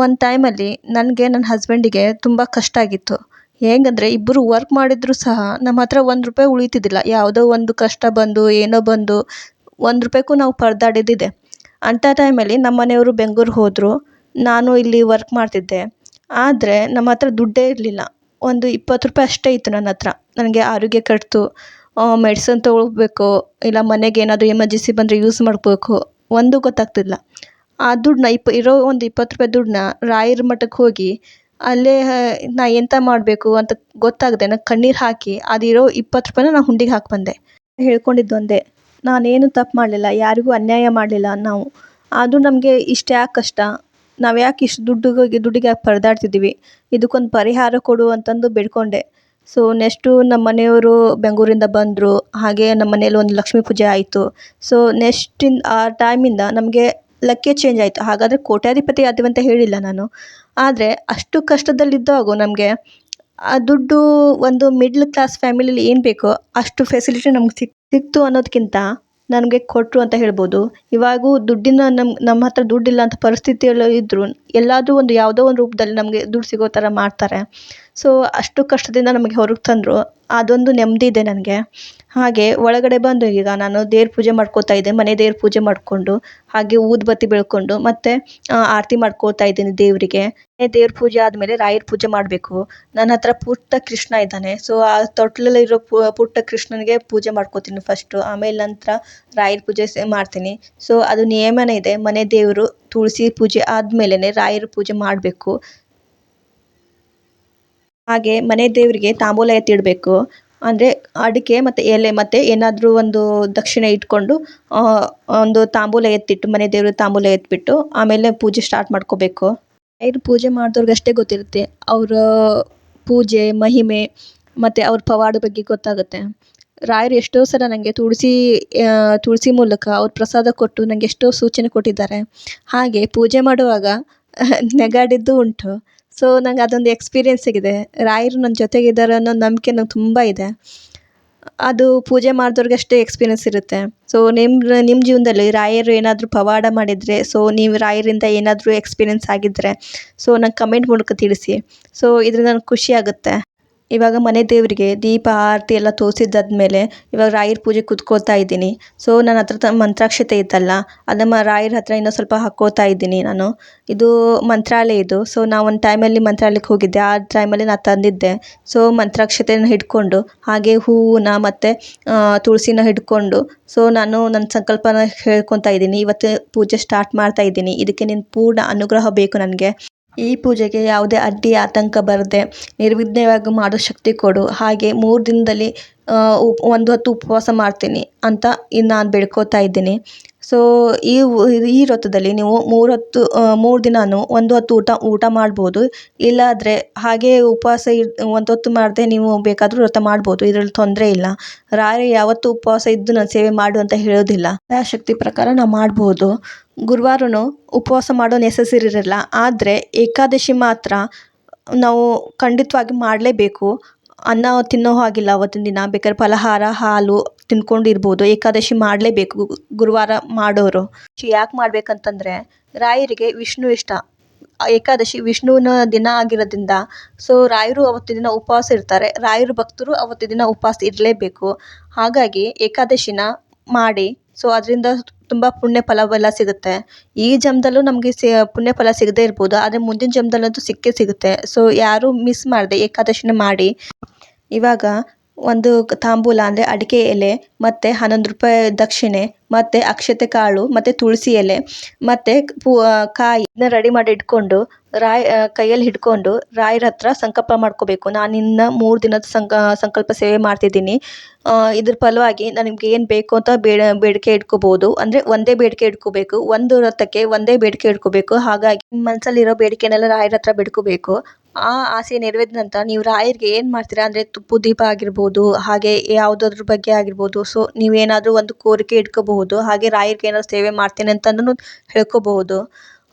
ಒಂದು ಟೈಮಲ್ಲಿ ನನಗೆ ನನ್ನ ಹಸ್ಬೆಂಡಿಗೆ ತುಂಬ ಕಷ್ಟ ಆಗಿತ್ತು. ಹೇಗಂದರೆ ಇಬ್ಬರು ವರ್ಕ್ ಮಾಡಿದರೂ ಸಹ ನಮ್ಮ ಹತ್ರ ₹1 ಉಳಿತಿದ್ದಿಲ್ಲ. ಯಾವುದೋ ಒಂದು ಕಷ್ಟ ಬಂದು ಏನೋ ಬಂದು ₹1 ನಾವು ಪರದಾಡಿದ್ದಿದೆ. ಅಂಥ ಟೈಮಲ್ಲಿ ನಮ್ಮ ಮನೆಯವರು ಬೆಂಗಳೂರಿಗೆ ಹೋದರು. ನಾನು ಇಲ್ಲಿ ವರ್ಕ್ ಮಾಡ್ತಿದ್ದೆ. ಆದರೆ ನಮ್ಮ ಹತ್ರ ದುಡ್ಡೇ ಇರಲಿಲ್ಲ. ಒಂದು ₹20 ಅಷ್ಟೇ ಇತ್ತು ನನ್ನ ಹತ್ರ. ನನಗೆ ಆರೋಗ್ಯ ಕೆಡ್ತು, ಮೆಡಿಸಿನ್ ತೊಗೊಳ್ಬೇಕು, ಇಲ್ಲ ಮನೆಗೆ ಏನಾದರೂ ಎಮರ್ಜೆನ್ಸಿ ಬಂದರೆ ಯೂಸ್ ಮಾಡ್ಕೋಬೇಕು, ಒಂದು ಗೊತ್ತಾಗ್ತಿಲ್ಲ. ಆ ದುಡ್ಡನ್ನ ಇರೋ ಒಂದು ₹20 ದುಡ್ಡನ್ನ ರಾಯರ ಮಠಕ್ಕೆ ಹೋಗಿ ಅಲ್ಲೇ ನಾ ಎಂತ ಮಾಡಬೇಕು ಅಂತ ಗೊತ್ತಾಗದೆ ನಾನು ಕಣ್ಣೀರು ಹಾಕಿ ಅದಿರೋ ₹20 ನಾನು ಹುಂಡಿಗೆ ಹಾಕಿ ಬಂದೆ. ಹೇಳ್ಕೊಂಡಿದ್ದು ಒಂದೇ, ನಾನೇನು ತಪ್ಪು ಮಾಡಲಿಲ್ಲ, ಯಾರಿಗೂ ಅನ್ಯಾಯ ಮಾಡಲಿಲ್ಲ ನಾವು. ಆದರೂ ನಮಗೆ ಇಷ್ಟು ಯಾಕೆ ಕಷ್ಟ, ನಾವು ಯಾಕೆ ಇಷ್ಟು ದುಡ್ಡಿಗೆ ಯಾಕೆ ಪರದಾಡ್ತಿದ್ದೀವಿ, ಇದಕ್ಕೊಂದು ಪರಿಹಾರ ಕೊಡು ಅಂತಂದು ಬೇಡ್ಕೊಂಡೆ. ಸೊ ನೆಕ್ಸ್ಟು ನಮ್ಮ ಮನೆಯವರು ಬೆಂಗಳೂರಿಂದ ಬಂದರು. ಹಾಗೆ ನಮ್ಮ ಮನೇಲಿ ಒಂದು ಲಕ್ಷ್ಮೀ ಪೂಜೆ ಆಯಿತು. ಸೊ ಆ ಟೈಮಿಂದ ನಮಗೆ ಲಕ್ಕೇ ಚೇಂಜ್ ಆಯಿತು. ಹಾಗಾದರೆ ಕೋಟ್ಯಾಧಿಪತಿ ಆದ್ವಿ ಅಂತ ಹೇಳಿಲ್ಲ ನಾನು. ಆದರೆ ಅಷ್ಟು ಕಷ್ಟದಲ್ಲಿದ್ದಾಗೂ ನಮಗೆ ಆ ದುಡ್ಡು ಒಂದು ಮಿಡ್ಲ್ ಕ್ಲಾಸ್ ಫ್ಯಾಮಿಲಿಲಿ ಏನು ಬೇಕೋ ಅಷ್ಟು ಫೆಸಿಲಿಟಿ ನಮ್ಗೆ ಸಿಕ್ತು ಅನ್ನೋದಕ್ಕಿಂತ ನನಗೆ ಕೊಟ್ಟರು ಅಂತ ಹೇಳ್ಬೋದು. ಇವಾಗೂ ನಮ್ಮ ಹತ್ರ ದುಡ್ಡಿಲ್ಲ ಅಂತ ಪರಿಸ್ಥಿತಿಯಲ್ಲಿ ಇದ್ದರೂ ಎಲ್ಲಾದರೂ ಯಾವುದೋ ಒಂದು ರೂಪದಲ್ಲಿ ನಮಗೆ ದುಡ್ಡು ಸಿಗೋ ಥರ ಮಾಡ್ತಾರೆ. ಸೊ ಅಷ್ಟು ಕಷ್ಟದಿಂದ ನಮಗೆ ಹೊರಗೆ ತಂದರು. ಅದೊಂದು ನೆಮ್ಮದಿ ಇದೆ ನನಗೆ. ಹಾಗೆ ಒಳಗಡೆ ಬಂದು ಈಗ ನಾನು ದೇವ್ರ ಪೂಜೆ ಮಾಡ್ಕೋತಾ ಇದ್ದೆ. ಮನೆ ದೇವ್ರ ಪೂಜೆ ಮಾಡಿಕೊಂಡು ಹಾಗೆ ಊದುಬತ್ತಿ ಬೆಳ್ಕೊಂಡು ಮತ್ತು ಆರತಿ ಮಾಡ್ಕೋತಾ ಇದ್ದೀನಿ ದೇವರಿಗೆ. ದೇವ್ರ ಪೂಜೆ ಆದಮೇಲೆ ರಾಯರ ಪೂಜೆ ಮಾಡಬೇಕು. ನನ್ನ ಹತ್ರ ಪುಟ್ಟ ಕೃಷ್ಣ ಇದ್ದಾನೆ. ಸೊ ಆ ತೊಟ್ಲಲ್ಲಿರೋ ಪುಟ್ಟ ಕೃಷ್ಣನಿಗೆ ಪೂಜೆ ಮಾಡ್ಕೋತೀನಿ ಫಸ್ಟು. ಆಮೇಲೆ ನಂತರ ರಾಯರ ಪೂಜೆ ಮಾಡ್ತೀನಿ. ಸೊ ಅದು ನಿಯಮನೇ ಇದೆ, ಮನೆ ದೇವರು ತುಳಸಿ ಪೂಜೆ ಆದಮೇಲೆ ರಾಯರ ಪೂಜೆ ಮಾಡಬೇಕು. ಹಾಗೆ ಮನೆ ದೇವರಿಗೆ ತಾಂಬೂಲ ಎತ್ತಿಡಬೇಕು. ಅಂದರೆ ಅಡಿಕೆ ಮತ್ತು ಎಲೆ ಮತ್ತು ಏನಾದರೂ ಒಂದು ದಕ್ಷಿಣೆ ಇಟ್ಕೊಂಡು ಒಂದು ತಾಂಬೂಲ ಎತ್ತಿಟ್ಟು ಮನೆ ದೇವ್ರಿಗೆ ತಾಂಬೂಲ ಎತ್ತಿಬಿಟ್ಟು ಆಮೇಲೆ ಪೂಜೆ ಸ್ಟಾರ್ಟ್ ಮಾಡ್ಕೋಬೇಕು. ರಾಯರ ಪೂಜೆ ಮಾಡಿದವ್ರಿಗಷ್ಟೇ ಗೊತ್ತಿರುತ್ತೆ ಅವರ ಪೂಜೆ ಮಹಿಮೆ ಮತ್ತು ಅವ್ರ ಪವಾಡ ಬಗ್ಗೆ ಗೊತ್ತಾಗುತ್ತೆ. ರಾಯರು ಎಷ್ಟೋ ಸಲ ನನಗೆ ತುಳಸಿ ಮೂಲಕ ಅವ್ರ ಪ್ರಸಾದ ಕೊಟ್ಟು ನನಗೆ ಎಷ್ಟೋ ಸೂಚನೆ ಕೊಟ್ಟಿದ್ದಾರೆ. ಹಾಗೆ ಪೂಜೆ ಮಾಡುವಾಗ ನೆಗಾಡಿದ್ದು ಉಂಟು. ಸೊ ನಂಗೆ ಅದೊಂದು ಎಕ್ಸ್ಪೀರಿಯೆನ್ಸ್ ಆಗಿದೆ. ರಾಯರು ನನ್ನ ಜೊತೆಗಿದ್ದಾರೆ ಅನ್ನೋ ನಂಬಿಕೆ ನಂಗೆ ತುಂಬ ಇದೆ. ಅದು ಪೂಜೆ ಮಾಡಿದವ್ರಿಗಷ್ಟೇ ಎಕ್ಸ್ಪೀರಿಯೆನ್ಸ್ ಇರುತ್ತೆ. ಸೊ ನಿಮ್ಮ ಜೀವನದಲ್ಲಿ ರಾಯರು ಏನಾದರೂ ಪವಾಡ ಮಾಡಿದರೆ, ಸೊ ನೀವು ರಾಯರಿಂದ ಏನಾದರೂ ಎಕ್ಸ್ಪೀರಿಯೆನ್ಸ್ ಆಗಿದ್ದರೆ ಸೊ ನಂಗೆ ಕಮೆಂಟ್ ಮೂಲಕ ತಿಳಿಸಿ. ಸೊ ಇದರಿಂದ ನನಗೆ ಖುಷಿ ಆಗುತ್ತೆ. ಇವಾಗ ಮನೆ ದೇವರಿಗೆ ದೀಪ ಆರತಿ ಎಲ್ಲ ತೋರಿಸಿದ್ದಾದ್ಮೇಲೆ ಇವಾಗ ರಾಯರ ಪೂಜೆ ಕೂತ್ಕೋತಾ ಇದ್ದೀನಿ. ಸೊ ನನ್ನ ಹತ್ರ ಮಂತ್ರಾಕ್ಷತೆ ಇತ್ತಲ್ಲ, ಅದನ್ನು ರಾಯರ ಹತ್ರ ಇನ್ನೂ ಸ್ವಲ್ಪ ಹಾಕ್ಕೋತಾ ಇದ್ದೀನಿ ನಾನು. ಇದು ಮಂತ್ರಾಲಯ ಇದು. ಸೊ ನಾವು ಒಂದು ಟೈಮಲ್ಲಿ ಮಂತ್ರಾಲಯಕ್ಕೆ ಹೋಗಿದ್ದೆ. ಆ ಟೈಮಲ್ಲಿ ನಾನು ತಂದಿದ್ದೆ. ಸೊ ಮಂತ್ರಾಕ್ಷತೆಯನ್ನು ಹಿಡ್ಕೊಂಡು ಹಾಗೆ ಹೂವನ್ನ ಮತ್ತು ತುಳಸಿನ ಹಿಡ್ಕೊಂಡು ಸೊ ನಾನು ನನ್ನ ಸಂಕಲ್ಪನ ಹೇಳ್ಕೊತಾ ಇದ್ದೀನಿ. ಇವತ್ತು ಪೂಜೆ ಸ್ಟಾರ್ಟ್ ಮಾಡ್ತಾ ಇದ್ದೀನಿ. ಇದಕ್ಕೆ ನಿನ್ನ ಪೂರ್ಣ ಅನುಗ್ರಹ ಬೇಕು ನನಗೆ. ಈ ಪೂಜೆಗೆ ಯಾವುದೇ ಅಡ್ಡಿ ಆತಂಕ ಬರದೆ ನಿರ್ವಿಘ್ನವಾಗಿ ಮಾಡೋ ಶಕ್ತಿ ಕೊಡು. ಹಾಗೆ 3 ದಿನದಲ್ಲಿ ಒಂದು ಹೊತ್ತು ಉಪವಾಸ ಮಾಡ್ತೀನಿ ಅಂತ ನಾನು ಬೇಡ್ಕೋತಾ ಇದ್ದೀನಿ. ಸೊ ಈ ಈ ವ್ರತದಲ್ಲಿ ನೀವು 3 ಹೊತ್ತು 3 ದಿನಾನು ಒಂದು ಹೊತ್ತು ಊಟ ಮಾಡ್ಬೋದು. ಇಲ್ಲಾದರೆ ಹಾಗೆ ಉಪವಾಸ ಒಂದು ಹೊತ್ತು ಮಾಡದೆ ನೀವು ಬೇಕಾದರೂ ವ್ರತ ಮಾಡ್ಬೋದು. ಇದರಲ್ಲಿ ತೊಂದರೆ ಇಲ್ಲ. ರಾಯರು ಯಾವತ್ತೂ ಉಪವಾಸ ಇದ್ದು ನಾನು ಸೇವೆ ಮಾಡು ಅಂತ ಹೇಳೋದಿಲ್ಲ. ಶಕ್ತಿ ಪ್ರಕಾರ ನಾವು ಮಾಡ್ಬೋದು. ಗುರುವಾರನೂ ಉಪವಾಸ ಮಾಡೋ ನೆಸೆಸರಿ ಇರಲ್ಲ. ಆದರೆ ಏಕಾದಶಿ ಮಾತ್ರ ನಾವು ಖಂಡಿತವಾಗಿ ಮಾಡಲೇಬೇಕು. ಅನ್ನ ತಿನ್ನೋ ಹಾಗಿಲ್ಲ ಅವತ್ತಿನ ದಿನ. ಬೇಕಾದ್ರೆ ಫಲಹಾರ ಹಾಲು ತಿನ್ಕೊಂಡಿರ್ಬೋದು. ಏಕಾದಶಿ ಮಾಡಲೇಬೇಕು ಗುರುವಾರ ಮಾಡೋರು. ಯಾಕೆ ಮಾಡ್ಬೇಕಂತಂದರೆ ರಾಯರಿಗೆ ವಿಷ್ಣು ಇಷ್ಟ. ಏಕಾದಶಿ ವಿಷ್ಣುವಿನ ದಿನ ಆಗಿರೋದ್ರಿಂದ ಸೊ ರಾಯರು ಅವತ್ತಿನ ದಿನ ಉಪವಾಸ ಇರ್ತಾರೆ. ರಾಯರ ಭಕ್ತರು ಅವತ್ತಿನ ದಿನ ಉಪವಾಸ ಇರಲೇಬೇಕು. ಹಾಗಾಗಿ ಏಕಾದಶಿನ ಮಾಡಿ ಸೊ ಅದರಿಂದ ತುಂಬ ಪುಣ್ಯ ಫಲವೆಲ್ಲ ಸಿಗುತ್ತೆ. ಈ ಜನ್ಮದಲ್ಲೂ ನಮಗೆ ಪುಣ್ಯ ಫಲ ಸಿಗದೇ ಇರ್ಬೋದು, ಆದರೆ ಮುಂದಿನ ಜನ್ಮದಲ್ಲಂತೂ ಸಿಕ್ಕೇ ಸಿಗುತ್ತೆ. ಸೊ ಯಾರೂ ಮಿಸ್ ಮಾಡದೆ ಏಕಾದಶಿನ ಮಾಡಿ. ಇವಾಗ ಒಂದು ತಾಂಬೂಲ ಅಂದರೆ ಅಡಿಕೆ ಎಲೆ ಮತ್ತು 11 ರೂಪಾಯಿ ದಕ್ಷಿಣೆ ಮತ್ತು ಅಕ್ಷತೆ ಕಾಳು ಮತ್ತು ತುಳಸಿ ಎಲೆ ಮತ್ತು ಕಾಯಿನ ರೆಡಿ ಮಾಡಿ ಇಟ್ಕೊಂಡು ಕೈಯಲ್ಲಿ ಹಿಡ್ಕೊಂಡು ರಾಯರ ಹತ್ರ ಸಂಕಲ್ಪ ಮಾಡ್ಕೋಬೇಕು. ನಾನು ಇನ್ನು 3 ದಿನದ ಸಂಕಲ್ಪ ಸೇವೆ ಮಾಡ್ತಿದ್ದೀನಿ. ಇದ್ರ ಫಲವಾಗಿ ನನಗೆ ಏನು ಬೇಕು ಅಂತ ಬೇಡಿಕೆ ಇಟ್ಕೋಬೋದು. ಅಂದರೆ ಒಂದೇ ಬೇಡಿಕೆ ಇಟ್ಕೋಬೇಕು. ಒಂದು ವ್ರತಕ್ಕೆ ಒಂದೇ ಬೇಡಿಕೆ ಇಟ್ಕೋಬೇಕು. ಹಾಗಾಗಿ ನಿಮ್ಮ ಮನಸ್ಸಲ್ಲಿರೋ ಬೇಡಿಕೆನೆಲ್ಲ ರಾಯರ ಹತ್ರ ಬಿಡ್ಕೋಬೇಕು. ಆ ಆಸೆ ನೆರವೇರಿದ ನಂತರ ನೀವು ರಾಯರಿಗೆ ಏನು ಮಾಡ್ತೀರಾ ಅಂದರೆ ತುಪ್ಪದ ದೀಪ ಆಗಿರ್ಬೋದು, ಹಾಗೆ ಯಾವುದಾದ್ರ ಬಗ್ಗೆ ಆಗಿರ್ಬೋದು. ಸೊ ನೀವೇನಾದರೂ ಒಂದು ಕೋರಿಕೆ ಇಟ್ಕೋಬಹುದು. ಹಾಗೆ ರಾಯರಿಗೆ ಏನಾದ್ರು ಸೇವೆ ಮಾಡ್ತೀನಿ ಅಂತಂದ್ರೂ ಹೇಳ್ಕೋಬಹುದು.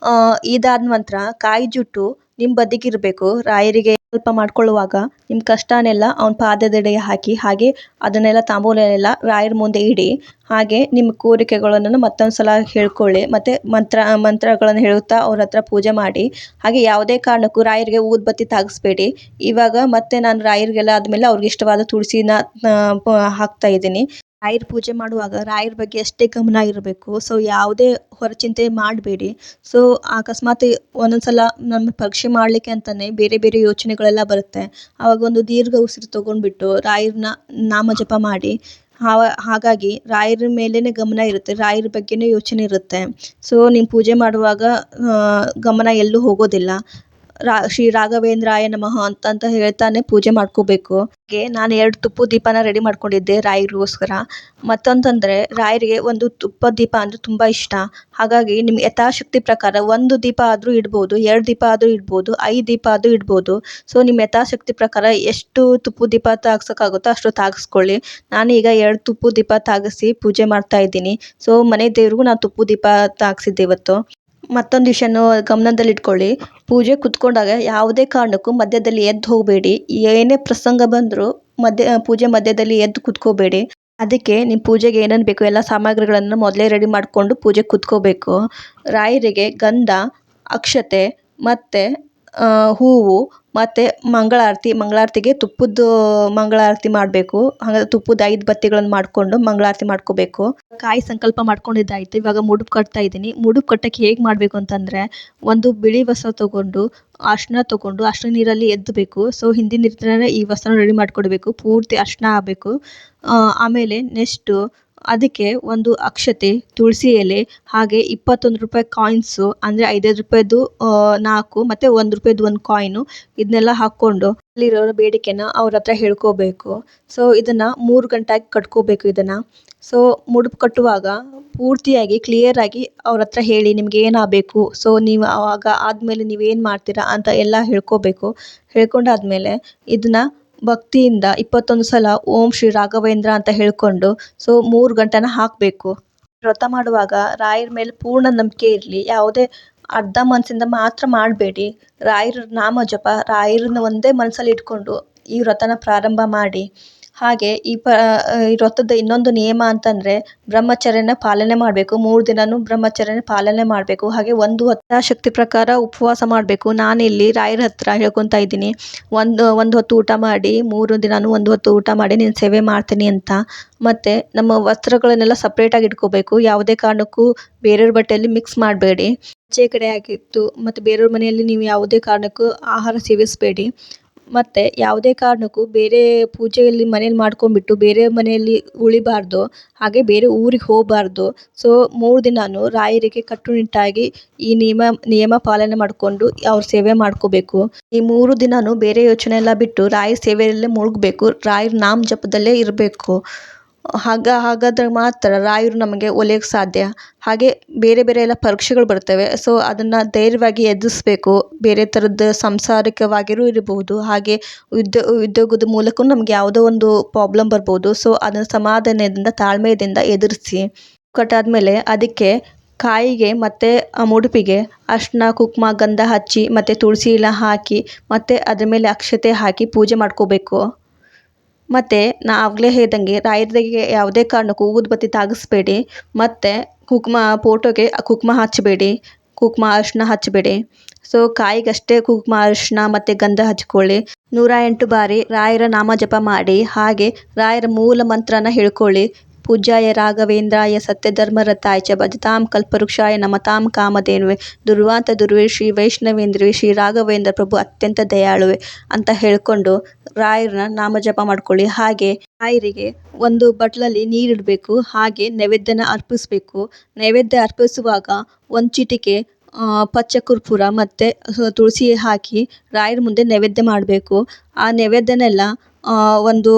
ಇದಾದ ನಂತರ ಕಾಯಿ ಜುಟ್ಟು ನಿಮ್ಮ ಬದಿಗಿರಬೇಕು. ರಾಯರಿಗೆ ಸ್ವಲ್ಪ ಮಾಡ್ಕೊಳ್ಳುವಾಗ ನಿಮ್ಮ ಕಷ್ಟನೆಲ್ಲ ಅವನ ಪಾದದೆಡೆಗೆ ಹಾಕಿ, ಹಾಗೆ ಅದನ್ನೆಲ್ಲ ತಾಂಬೂಲನೆಲ್ಲ ರಾಯರ ಮುಂದೆ ಇಡಿ. ಹಾಗೆ ನಿಮ್ಮ ಕೋರಿಕೆಗಳನ್ನು ಮತ್ತೊಂದು ಸಲ ಹೇಳ್ಕೊಳ್ಳಿ. ಮತ್ತು ಮಂತ್ರಗಳನ್ನು ಹೇಳುತ್ತಾ ಅವ್ರ ಹತ್ರ ಪೂಜೆ ಮಾಡಿ. ಹಾಗೆ ಯಾವುದೇ ಕಾರಣಕ್ಕೂ ರಾಯರಿಗೆ ಊದುಬತ್ತಿ ತಾಗಿಸ್ಬೇಡಿ. ಇವಾಗ ಮತ್ತೆ ನಾನು ರಾಯರಿಗೆಲ್ಲ ಆದಮೇಲೆ ಅವ್ರಿಗೆ ಇಷ್ಟವಾದ ತುಳಸಿನ ಹಾಕ್ತಾ ಇದ್ದೀನಿ. ರಾಯರ ಪೂಜೆ ಮಾಡುವಾಗ ರಾಯರ ಬಗ್ಗೆ ಅಷ್ಟೇ ಗಮನ ಇರಬೇಕು. ಸೊ ಯಾವುದೇ ಹೊರಚಿಂತೆ ಮಾಡಬೇಡಿ. ಸೊ ಅಕಸ್ಮಾತ್ ಒಂದೊಂದು ಸಲ ನಮ್ಮ ಪರೀಕ್ಷೆ ಮಾಡಲಿಕ್ಕೆ ಅಂತಲೇ ಬೇರೆ ಬೇರೆ ಯೋಚನೆಗಳೆಲ್ಲ ಬರುತ್ತೆ. ಆವಾಗ ಒಂದು ದೀರ್ಘ ಉಸಿರು ತೊಗೊಂಡ್ಬಿಟ್ಟು ರಾಯರನ್ನ ನಾಮ ಜಪ ಮಾಡಿ. ಹಾಗಾಗಿ ರಾಯರ ಮೇಲೇ ಗಮನ ಇರುತ್ತೆ. ರಾಯರ ಬಗ್ಗೆನೇ ಯೋಚನೆ ಇರುತ್ತೆ. ಸೊ ನೀವು ಪೂಜೆ ಮಾಡುವಾಗ ಗಮನ ಎಲ್ಲೂ ಹೋಗೋದಿಲ್ಲ. ಶ್ರೀ ರಾಘವೇಂದ್ರಾಯ ನಮಃ ಅಂತ ಹೇಳ್ತಾನೆ ಪೂಜೆ ಮಾಡ್ಕೋಬೇಕು. ಹಾಗೆ ನಾನು 2 ತುಪ್ಪದ ದೀಪನ ರೆಡಿ ಮಾಡ್ಕೊಂಡಿದ್ದೆ ರಾಯರಿಗೋಸ್ಕರ. ಮತ್ತೊಂದಂದರೆ ರಾಯರಿಗೆ ಒಂದು ತುಪ್ಪದ ದೀಪ ಅಂದರೆ ತುಂಬ ಇಷ್ಟ. ಹಾಗಾಗಿ ನಿಮ್ಮ ಯಥಾಶಕ್ತಿ ಪ್ರಕಾರ 1 ದೀಪ ಆದರೂ ಇಡ್ಬೋದು, 2 ದೀಪ ಆದರೂ ಇಡ್ಬೋದು, 5 ದೀಪ ಆದರೂ ಇಡ್ಬೋದು. ಸೊ ನಿಮ್ಮ ಯಥಾಶಕ್ತಿ ಪ್ರಕಾರ ಎಷ್ಟು ತುಪ್ಪದ ದೀಪ ತಾಗ್ಸೋಕ್ಕಾಗುತ್ತೋ ಅಷ್ಟು ತಾಗಿಸ್ಕೊಳ್ಳಿ. ನಾನೀಗ 2 ತುಪ್ಪದ ದೀಪ ತಾಗಿಸಿ ಪೂಜೆ ಮಾಡ್ತಾ ಇದ್ದೀನಿ. ಸೊ ಮನೆ ದೇವ್ರಿಗೂ ನಾನು ತುಪ್ಪದ ದೀಪ ತಾಗಿಸಿದ್ದೆ ಇವತ್ತು. ಮತ್ತೊಂದು ವಿಷಯನೂ ಗಮನದಲ್ಲಿಟ್ಕೊಳ್ಳಿ. ಪೂಜೆ ಕುತ್ಕೊಂಡಾಗ ಯಾವುದೇ ಕಾರಣಕ್ಕೂ ಮಧ್ಯದಲ್ಲಿ ಎದ್ದು ಹೋಗಬೇಡಿ. ಏನೇ ಪ್ರಸಂಗ ಬಂದರೂ ಪೂಜೆ ಮಧ್ಯದಲ್ಲಿ ಎದ್ದು ಕುತ್ಕೋಬೇಡಿ. ಅದಕ್ಕೆ ನಿಮ್ಮ ಪೂಜೆಗೆ ಏನೇನು ಬೇಕು ಎಲ್ಲ ಸಾಮಗ್ರಿಗಳನ್ನು ಮೊದಲೇ ರೆಡಿ ಮಾಡಿಕೊಂಡು ಪೂಜೆಗೆ ಕುತ್ಕೋಬೇಕು. ರಾಯರಿಗೆ ಗಂಧ, ಅಕ್ಷತೆ ಮತ್ತು ಹೂವು ಮತ್ತು ಮಂಗಳಾರತಿಗೆ ತುಪ್ಪದ ಮಂಗಳಾರತಿ ಮಾಡಬೇಕು. ಹಾಗಾದ್ರೆ ತುಪ್ಪದ 5 ಬತ್ತಿಗಳನ್ನು ಮಾಡಿಕೊಂಡು ಮಂಗಳಾರತಿ ಮಾಡ್ಕೋಬೇಕು. ಕಾಯಿ ಸಂಕಲ್ಪ ಮಾಡ್ಕೊಂಡಿದ್ದಾಯಿತು. ಇವಾಗ ಮುಡುಪು ಕಟ್ತಾ ಇದ್ದೀನಿ. ಮುಡುಪು ಕಟ್ಟಕ್ಕೆ ಹೇಗೆ ಮಾಡಬೇಕು ಅಂತಂದರೆ, ಒಂದು ಬಿಳಿ ವಸ್ತ್ರ ತೊಗೊಂಡು ಅರಿಶಿನ ನೀರಲ್ಲಿ ಎದ್ದಬೇಕು. ಸೊ ಹಿಂದಿನ ದಿನವೇ ಈ ವಸ್ತ್ರನ ರೆಡಿ ಮಾಡ್ಕೊಡ್ಬೇಕು. ಪೂರ್ತಿ ಅರಿಶಿನ ಆಗಬೇಕು. ಆಮೇಲೆ ನೆಕ್ಸ್ಟು ಅದಕ್ಕೆ ಒಂದು ಅಕ್ಷತೆ, ತುಳಸಿ ಎಲೆ, ಹಾಗೆ 21 ರೂಪಾಯಿ ಕಾಯಿನ್ಸು ಅಂದರೆ 5 ರೂಪಾಯಿದು 4 ಮತ್ತು 1 ರೂಪಾಯಿದು 1 ಕಾಯಿನು ಇದನ್ನೆಲ್ಲ ಹಾಕ್ಕೊಂಡು ಅಲ್ಲಿರೋ ಬೇಡಿಕೆನ ಅವ್ರ ಹತ್ರ ಹೇಳ್ಕೋಬೇಕು. ಸೊ ಇದನ್ನು 3 ಗಂಟಾಗಿ ಕಟ್ಕೋಬೇಕು ಇದನ್ನು. ಸೊ ಮುಡುಪು ಕಟ್ಟುವಾಗ ಪೂರ್ತಿಯಾಗಿ ಕ್ಲಿಯರಾಗಿ ಅವ್ರ ಹತ್ರ ಹೇಳಿ ನಿಮ್ಗೆ ಏನಾಗಬೇಕು. ಸೊ ನೀವು ಆವಾಗ ಆದಮೇಲೆ ನೀವೇನು ಮಾಡ್ತೀರಾ ಅಂತ ಎಲ್ಲ ಹೇಳ್ಕೋಬೇಕು. ಹೇಳ್ಕೊಂಡಾದ್ಮೇಲೆ ಇದನ್ನು ಭಕ್ತಿಯಿಂದ 21 ಸಲ ಓಂ ಶ್ರೀ ರಾಘವೇಂದ್ರ ಅಂತ ಹೇಳ್ಕೊಂಡು ಸೊ 3 ಗಂಟೆನ ಹಾಕಬೇಕು. ವ್ರತ ಮಾಡುವಾಗ ರಾಯರ ಮೇಲೆ ಪೂರ್ಣ ನಂಬಿಕೆ ಇರಲಿ. ಯಾವುದೇ ಅರ್ಧ ಮನಸ್ಸಿಂದ ಮಾತ್ರ ಮಾಡಬೇಡಿ. ರಾಯರ ನಾಮ ಜಪ, ರಾಯರನ್ನ ಒಂದೇ ಮನಸ್ಸಲ್ಲಿ ಇಟ್ಕೊಂಡು ಈ ವ್ರತನ ಪ್ರಾರಂಭ ಮಾಡಿ. ಹಾಗೆ ಈ ವ್ರತದ ಇನ್ನೊಂದು ನಿಯಮ ಅಂತಂದರೆ ಬ್ರಹ್ಮಚರ್ಯನ ಪಾಲನೆ ಮಾಡಬೇಕು. 3 ದಿನವೂ ಬ್ರಹ್ಮಚರ್ಯನ ಪಾಲನೆ ಮಾಡಬೇಕು. ಹಾಗೆ ಒಂದು ಶಕ್ತಿ ಪ್ರಕಾರ ಉಪವಾಸ ಮಾಡಬೇಕು. ನಾನಿಲ್ಲಿ ರಾಯರ ಹತ್ರ ಹೇಳ್ಕೊತಾ ಇದ್ದೀನಿ, ಒಂದು ಹೊತ್ತು ಊಟ ಮಾಡಿ 3 ದಿನವೂ 1 ಹೊತ್ತು ಊಟ ಮಾಡಿ ನೀನು ಸೇವೆ ಮಾಡ್ತೀನಿ ಅಂತ. ಮತ್ತು ನಮ್ಮ ವಸ್ತ್ರಗಳನ್ನೆಲ್ಲ ಸಪ್ರೇಟಾಗಿ ಇಟ್ಕೋಬೇಕು. ಯಾವುದೇ ಕಾರಣಕ್ಕೂ ಬೇರೆಯವ್ರ ಬಟ್ಟೆಯಲ್ಲಿ ಮಿಕ್ಸ್ ಮಾಡಬೇಡಿ. ಆಚೆ ಕಡೆ ಆಗಿತ್ತು ಮತ್ತು ಬೇರೆಯವ್ರ ಮನೆಯಲ್ಲಿ ನೀವು ಯಾವುದೇ ಕಾರಣಕ್ಕೂ ಆಹಾರ ಸೇವಿಸಬೇಡಿ. ಮತ್ತು ಯಾವುದೇ ಕಾರಣಕ್ಕೂ ಬೇರೆ ಪೂಜೆಯಲ್ಲಿ ಮನೇಲಿ ಮಾಡ್ಕೊಂಡ್ಬಿಟ್ಟು ಬೇರೆ ಮನೆಯಲ್ಲಿ ಉಳಿಬಾರ್ದು. ಹಾಗೆ ಬೇರೆ ಊರಿಗೆ ಹೋಗಬಾರ್ದು. ಸೊ 3 ದಿನವೂ ರಾಯರಿಗೆ ಕಟ್ಟುನಿಟ್ಟಾಗಿ ಈ ನಿಯಮ ಪಾಲನೆ ಮಾಡಿಕೊಂಡು ಅವ್ರ ಸೇವೆ ಮಾಡ್ಕೋಬೇಕು. ಈ 3 ದಿನವೂ ಬೇರೆ ಯೋಚನೆ ಎಲ್ಲ ಬಿಟ್ಟು ರಾಯರ ಸೇವೆಯಲ್ಲೇ ಮುಳುಗಬೇಕು. ರಾಯರ ನಾಮ ಜಪದಲ್ಲೇ ಇರಬೇಕು. ಹಾಗಾದ್ರೆ ಮಾತ್ರ ರಾಯರು ನಮಗೆ ಒಲಿಯೋಕ್ಕೆ ಸಾಧ್ಯ. ಹಾಗೆ ಬೇರೆ ಬೇರೆ ಎಲ್ಲ ಪರೀಕ್ಷೆಗಳು ಬರ್ತವೆ. ಸೊ ಅದನ್ನು ಧೈರ್ಯವಾಗಿ ಎದುರಿಸ್ಬೇಕು. ಬೇರೆ ಥರದ್ದು ಸಂಸಾರಿಕವಾಗಿಯೂ ಇರಬಹುದು, ಹಾಗೆ ಉದ್ಯೋಗದ ಮೂಲಕ ನಮ್ಗೆ ಯಾವುದೋ ಒಂದು ಪ್ರಾಬ್ಲಮ್ ಬರ್ಬೋದು. ಸೊ ಅದನ್ನು ಸಮಾಧಾನದಿಂದ ತಾಳ್ಮೆಯಿಂದ ಎದುರಿಸಿ ಕಟ್ಟಾದ್ಮೇಲೆ ಅದಕ್ಕೆ ಕಾಯಿಗೆ ಮತ್ತು ಮುಡುಪಿಗೆ ಅರಿಶಿನ ಕುಂಕುಮ ಗಂಧ ಹಚ್ಚಿ ಮತ್ತು ತುಳಸಿ ಎಲ್ಲ ಹಾಕಿ ಮತ್ತು ಅದ್ರ ಮೇಲೆ ಅಕ್ಷತೆ ಹಾಕಿ ಪೂಜೆ ಮಾಡ್ಕೋಬೇಕು. ಮತ್ತು ನಾ ಆಗಲೇ ಹೇಳ್ದಂಗೆ ರಾಯರಿಗೆ ಯಾವುದೇ ಕಾರಣಕ್ಕೂ ಊದುಬತ್ತಿ ತಾಗಿಸ್ಬೇಡಿ. ಮತ್ತು ಫೋಟೋಗೆ ಕುಂಕುಮ ಹಚ್ಚಬೇಡಿ, ಕುಂಕುಮ ಅರಿಶಿನ ಹಚ್ಚಬೇಡಿ. ಸೊ ಕಾಯಿಗಷ್ಟೇ ಕುಂಕುಮ ಅರಿಶಿನ ಮತ್ತು ಗಂಧ ಹಚ್ಕೊಳ್ಳಿ. 108 ಬಾರಿ ರಾಯರ ನಾಮ ಜಪ ಮಾಡಿ, ಹಾಗೆ ರಾಯರ ಮೂಲ ಮಂತ್ರನ ಹೇಳ್ಕೊಳ್ಳಿ. ಪೂಜ್ಯಾಯ ರಾಘವೇಂದ್ರಾಯ ಸತ್ಯಧರ್ಮರತಾಯ ಚ ಭಜತಾಂ ಕಲ್ಪವೃಕ್ಷಾಯ ನಮತಾಂ ಕಾಮಧೇನುವೆ ದುರ್ವಾಂತ ದುರ್ವೇ ಶ್ರೀ ವೈಷ್ಣವೇಂದ್ರವೇ ಶ್ರೀ ರಾಘವೇಂದ್ರ ಪ್ರಭು ಅತ್ಯಂತ ದಯಾಳುವೆ ಅಂತ ಹೇಳ್ಕೊಂಡು ರಾಯರನ್ನ ನಾಮ ಜಪ ಮಾಡ್ಕೊಳ್ಳಿ. ಹಾಗೆ ರಾಯರಿಗೆ ಒಂದು ಬಟ್ಲಲ್ಲಿ ನೀರಿಡಬೇಕು, ಹಾಗೆ ನೈವೇದ್ಯನ ಅರ್ಪಿಸಬೇಕು. ನೈವೇದ್ಯ ಅರ್ಪಿಸುವಾಗ ಒಂದು ಚಿಟಿಕೆ ಪಚ್ಚ ಕರ್ಪೂರ ಮತ್ತು ತುಳಸಿ ಹಾಕಿ ರಾಯರ ಮುಂದೆ ನೈವೇದ್ಯ ಮಾಡಬೇಕು. ಆ ನೈವೇದ್ಯನೆಲ್ಲ ಒಂದು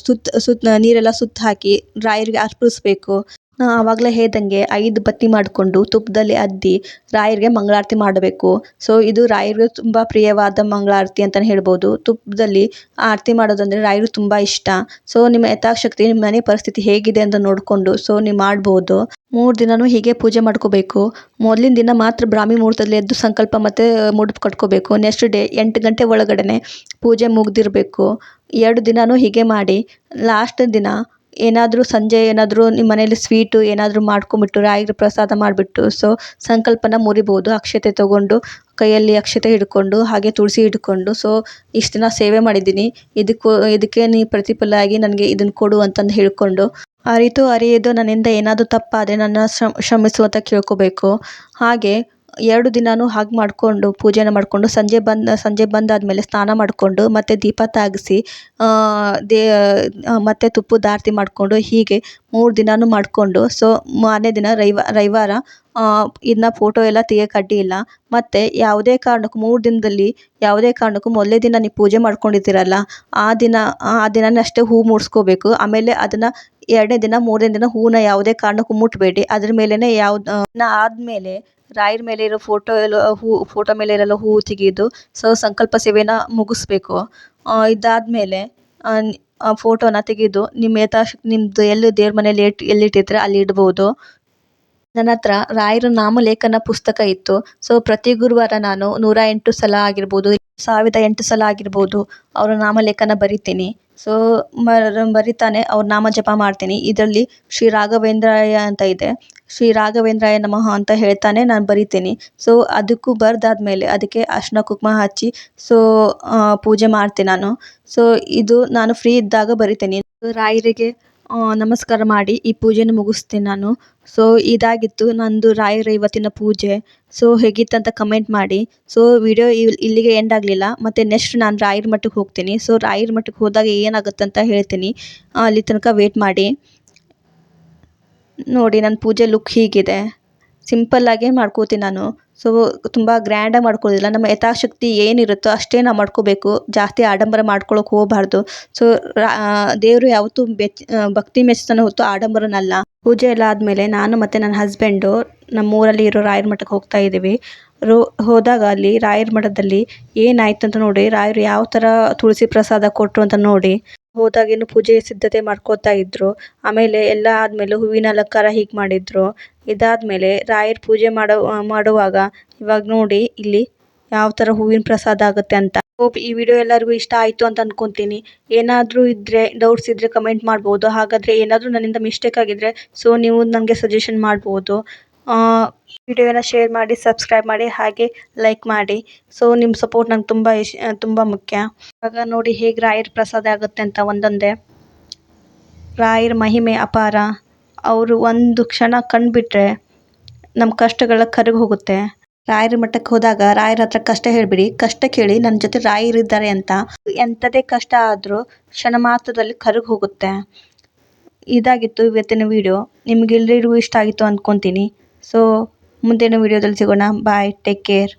ಸುತ್ತ ನೀರೆಲ್ಲ ಸುತ್ತ ಹಾಕಿ ರಾಯರಿಗೆ ಅರ್ಪಿಸ್ಬೇಕು. ಆವಾಗಲೇ ಹೇಳ್ದಂಗೆ 5 ಬತ್ತಿ ಮಾಡಿಕೊಂಡು ತುಪ್ಪದಲ್ಲಿ ಅದ್ದಿ ರಾಯರಿಗೆ ಮಂಗಳಾರತಿ ಮಾಡಬೇಕು. ಸೊ ಇದು ರಾಯರಿಗೆ ತುಂಬ ಪ್ರಿಯವಾದ ಮಂಗಳಾರತಿ ಅಂತಲೇ ಹೇಳ್ಬೋದು. ತುಪ್ಪದಲ್ಲಿ ಆರತಿ ಮಾಡೋದಂದರೆ ರಾಯರಿಗೆ ತುಂಬ ಇಷ್ಟ. ಸೊ ನಿಮ್ಮ ಯಥಾಶಕ್ತಿ ನಿಮ್ಮ ಮನೆ ಪರಿಸ್ಥಿತಿ ಹೇಗಿದೆ ಅಂತ ನೋಡಿಕೊಂಡು ಸೊ ನೀವು ಮಾಡ್ಬೋದು. 3 ದಿನವೂ ಹೀಗೆ ಪೂಜೆ ಮಾಡ್ಕೋಬೇಕು. ಮೊದಲಿನ ದಿನ ಮಾತ್ರ ಬ್ರಾಹ್ಮಿ ಮುಹೂರ್ತದಲ್ಲಿ ಎದ್ದು ಸಂಕಲ್ಪ ಮತ್ತು ಮುಡುಪು ಕಟ್ಕೋಬೇಕು. ನೆಕ್ಸ್ಟ್ ಡೇ 8 ಗಂಟೆ ಒಳಗಡೆ ಪೂಜೆ ಮುಗ್ದಿರಬೇಕು. 2 ದಿನವೂ ಹೀಗೆ ಮಾಡಿ ಲಾಸ್ಟ್ ದಿನ ಸಂಜೆ ಏನಾದರೂ ನಿಮ್ಮ ಮನೇಲಿ ಸ್ವೀಟು ಏನಾದರೂ ಮಾಡ್ಕೊಂಬಿಟ್ಟು ರಾಯರ ಪ್ರಸಾದ ಮಾಡಿಬಿಟ್ಟು ಸೊ ಸಂಕಲ್ಪನ ಮುರಿಬೋದು. ಅಕ್ಷತೆ ತೊಗೊಂಡು ಕೈಯಲ್ಲಿ ಅಕ್ಷತೆ ಹಿಡ್ಕೊಂಡು ಹಾಗೆ ತುಳಸಿ ಹಿಡ್ಕೊಂಡು ಸೊ ಇಷ್ಟು ದಿನ ಸೇವೆ ಮಾಡಿದ್ದೀನಿ, ಇದಕ್ಕೆ ನೀ ಪ್ರತಿಫಲ ಆಗಿ ನನಗೆ ಇದನ್ನು ಕೊಡು ಅಂತಂದು ಹೇಳ್ಕೊಂಡು ಅರಿಯೋದು ನನ್ನಿಂದ ಏನಾದರೂ ತಪ್ಪಾದರೆ ನನ್ನ ಕ್ಷಮಿಸು ಅಂತ ಕೇಳ್ಕೋಬೇಕು. ಹಾಗೆ 2 ದಿನವೂ ಹಾಗೆ ಮಾಡಿಕೊಂಡು ಪೂಜೆನ ಮಾಡಿಕೊಂಡು ಸಂಜೆ ಬಂದಾದಮೇಲೆ ಸ್ನಾನ ಮಾಡಿಕೊಂಡು ಮತ್ತು ದೀಪ ತಾಗಿಸಿ ಮತ್ತು ತುಪ್ಪದ ಆರತಿ ಮಾಡಿಕೊಂಡು ಹೀಗೆ 3 ದಿನವೂ ಮಾಡಿಕೊಂಡು ಸೊ ಮಾರನೇ ದಿನ ರವಿವಾರ ಇದನ್ನ ಫೋಟೋ ಎಲ್ಲ ತೆಗಿಯೋಕೆ ಅಡ್ಡಿ ಇಲ್ಲ. ಮತ್ತು ಯಾವುದೇ ಕಾರಣಕ್ಕೂ 3 ದಿನದಲ್ಲಿ ಯಾವುದೇ ಕಾರಣಕ್ಕೂ ಮೊದಲನೇ ದಿನ ನೀವು ಪೂಜೆ ಮಾಡ್ಕೊಂಡಿದ್ದೀರಲ್ಲ ಆ ದಿನನೇ ಅಷ್ಟೇ ಹೂ ಮುಡಿಸ್ಕೋಬೇಕು. ಆಮೇಲೆ ಅದನ್ನು 2ನೇ ದಿನ 3ನೇ ದಿನ ಹೂವನ್ನ ಯಾವುದೇ ಕಾರಣಕ್ಕೂ ಮುಟ್ಟಬೇಡಿ. ಅದ್ರ ಮೇಲೇ ಆದಮೇಲೆ ರಾಯರ ಮೇಲೆ ಇರೋ ಫೋಟೋ ಮೇಲೆ ಇರಲ್ಲ ಹೂವು ತೆಗೆಯೋದು. ಸೊ ಸಂಕಲ್ಪ ಸೇವೆನ ಮುಗಿಸ್ಬೇಕು. ಇದಾದಮೇಲೆ ಫೋಟೋನ ತೆಗೆದು ನಿಮ್ಮ ಯಥಾಶಕ್ತಿ ನಿಮ್ಮದು ಎಲ್ಲಿ ದೇವ್ರ ಮನೇಲಿ ಎಲ್ಲಿಟ್ಟಿದ್ರೆ ಅಲ್ಲಿ ಇಡ್ಬೋದು. ನನ್ನ ಹತ್ರ ರಾಯರ ನಾಮಲೇಖನ ಪುಸ್ತಕ ಇತ್ತು. ಸೊ ಪ್ರತಿ ಗುರುವಾರ ನಾನು 108 ಸಲ ಆಗಿರ್ಬೋದು, 1008 ಸಲ ಆಗಿರ್ಬೋದು ಅವರ ನಾಮಲೇಖನ ಬರಿತೀನಿ. ಸೊ ಬರಿತಾನೆ ಅವ್ರ ನಾಮ ಜಪ ಮಾಡ್ತೀನಿ. ಇದರಲ್ಲಿ ಶ್ರೀ ರಾಘವೇಂದ್ರಾಯ ಅಂತ ಇದೆ. ಶ್ರೀ ರಾಘವೇಂದ್ರಾಯ ನಮಃ ಅಂತ ಹೇಳ್ತಾನೆ ನಾನು ಬರಿತೀನಿ. ಸೊ ಅದಕ್ಕೂ ಬರೆದಾದ್ಮೇಲೆ ಅದಕ್ಕೆ ಅರಿಶಿನ ಕುಂಕುಮ ಹಚ್ಚಿ ಸೊ ಪೂಜೆ ಮಾಡ್ತೀನಿ ನಾನು. ಸೊ ಇದು ನಾನು ಫ್ರೀ ಇದ್ದಾಗ ಬರಿತೀನಿ. ರಾಯರಿಗೆ ನಮಸ್ಕಾರ ಮಾಡಿ ಈ ಪೂಜೆನ ಮುಗಿಸ್ತೀನಿ ನಾನು. ಸೊ ಇದಾಗಿತ್ತು ನಂದು ರಾಯರ ಇವತ್ತಿನ ಪೂಜೆ. ಸೊ ಹೇಗಿತ್ತಂತ ಕಮೆಂಟ್ ಮಾಡಿ. ಸೊ ವಿಡಿಯೋ ಇಲ್ಲಿಗೆ ಎಂಡ್ ಆಗಲಿಲ್ಲ, ಮತ್ತು ನೆಕ್ಸ್ಟ್ ನಾನು ರಾಯರ ಮಠಕ್ಕೆ ಹೋಗ್ತೀನಿ. ಸೊ ರಾಯರ ಮಠಕ್ಕೆ ಹೋದಾಗ ಏನಾಗುತ್ತೆ ಅಂತ ಹೇಳ್ತೀನಿ, ಅಲ್ಲಿ ತನಕ ವೇಟ್ ಮಾಡಿ. ನೋಡಿ ನನ್ನ ಪೂಜೆ ಲುಕ್ ಹೀಗಿದೆ. ಸಿಂಪಲ್ಲಾಗೇ ಮಾಡ್ಕೋತೀನಿ ನಾನು. ಸೊ ತುಂಬ ಗ್ರ್ಯಾಂಡಾಗಿ ಮಾಡ್ಕೊಳ್ಳೋದಿಲ್ಲ. ನಮ್ಮ ಯಥಾಶಕ್ತಿ ಏನಿರುತ್ತೋ ಅಷ್ಟೇ ನಾವು ಮಾಡ್ಕೋಬೇಕು. ಜಾಸ್ತಿ ಆಡಂಬರ ಮಾಡ್ಕೊಳಕ್ಕೆ ಹೋಗಬಾರ್ದು. ಸೊ ದೇವರು ಯಾವತ್ತೂ ಭಕ್ತಿ ಮೆಚ್ತಾನೆ ಹೊತ್ತು ಆಡಂಬರನಲ್ಲ. ಪೂಜೆ ಎಲ್ಲ ಆದಮೇಲೆ ನಾನು ಮತ್ತು ನನ್ನ ಹಸ್ಬೆಂಡು ನಮ್ಮೂರಲ್ಲಿ ಇರೋ ರಾಯರ ಮಠಕ್ಕೆ ಹೋಗ್ತಾ ಇದ್ದೀವಿ. ಹೋದಾಗ ಅಲ್ಲಿ ರಾಯರ ಮಠದಲ್ಲಿ ಏನಾಯ್ತು ಅಂತ ನೋಡಿ, ರಾಯರು ಯಾವ ಥರ ತುಳಸಿ ಪ್ರಸಾದ ಕೊಟ್ಟರು ಅಂತ ನೋಡಿ ಹೋದಾಗಿನ್ನು ಪೂಜೆ ಸಿದ್ಧತೆ ಮಾಡ್ಕೋತಾ ಇದ್ರು. ಆಮೇಲೆ ಎಲ್ಲ ಆದಮೇಲೆ ಹೂವಿನ ಅಲಂಕಾರ ಹೀಗೆ ಮಾಡಿದ್ರು. ಇದಾದಮೇಲೆ ರಾಯರ ಪೂಜೆ ಮಾಡುವಾಗ ಇವಾಗ ನೋಡಿ ಇಲ್ಲಿ ಯಾವ ಥರ ಹೂವಿನ ಪ್ರಸಾದ ಆಗುತ್ತೆ ಅಂತ. ಹೋಪ್ ಈ ವಿಡಿಯೋ ಎಲ್ಲರಿಗೂ ಇಷ್ಟ ಆಯಿತು ಅಂತ ಅಂದ್ಕೊತೀನಿ. ಏನಾದರೂ ಇದ್ದರೆ ಡೌಟ್ಸ್ ಇದ್ದರೆ ಕಮೆಂಟ್ ಮಾಡ್ಬೋದು. ಹಾಗಾದರೆ ಏನಾದರೂ ನನ್ನಿಂದ ಮಿಸ್ಟೇಕ್ ಆಗಿದ್ದರೆ ಸೊ ನೀವು ನನಗೆ ಸಜೆಷನ್ ಮಾಡ್ಬೋದು. ವಿಡಿಯೋನ ಶೇರ್ ಮಾಡಿ, ಸಬ್ಸ್ಕ್ರೈಬ್ ಮಾಡಿ, ಹಾಗೆ ಲೈಕ್ ಮಾಡಿ. ಸೊ ನಿಮ್ಮ ಸಪೋರ್ಟ್ ನಂಗೆ ತುಂಬ ಮುಖ್ಯ. ಇವಾಗ ನೋಡಿ ಹೇಗೆ ರಾಯರ ಪ್ರಸಾದ ಆಗುತ್ತೆ ಅಂತ ಒಂದೊಂದೇ. ರಾಯರ ಮಹಿಮೆ ಅಪಾರ. ಅವರು ಒಂದು ಕ್ಷಣ ಕಂಡುಬಿಟ್ರೆ ನಮ್ಮ ಕಷ್ಟಗಳ ಕರಗಿ ಹೋಗುತ್ತೆ. ರಾಯರ ಮಠಕ್ಕೆ ಹೋದಾಗ ರಾಯರ ಹತ್ರ ಕಷ್ಟ ಹೇಳಿಬಿಡಿ, ಕಷ್ಟ ಕೇಳಿ ನನ್ನ ಜೊತೆ ರಾಯರಿದ್ದಾರೆ ಅಂತ. ಎಂಥದೇ ಕಷ್ಟ ಆದರೂ ಕ್ಷಣ ಮಾತ್ರದಲ್ಲಿ ಕರಗಿ ಹೋಗುತ್ತೆ. ಇದಾಗಿತ್ತು ಇವತ್ತಿನ ವಿಡಿಯೋ. ನಿಮಗೆಲ್ಲರಿಗೂ ಇಷ್ಟ ಆಗಿತ್ತು ಅಂದ್ಕೊತೀನಿ. ಸೊ ಮುಂದಿನ ವಿಡಿಯೋದಲ್ಲಿ ಸಿಗೋಣ. ಬಾಯ್, ಟೇಕ್ ಕೇರ್.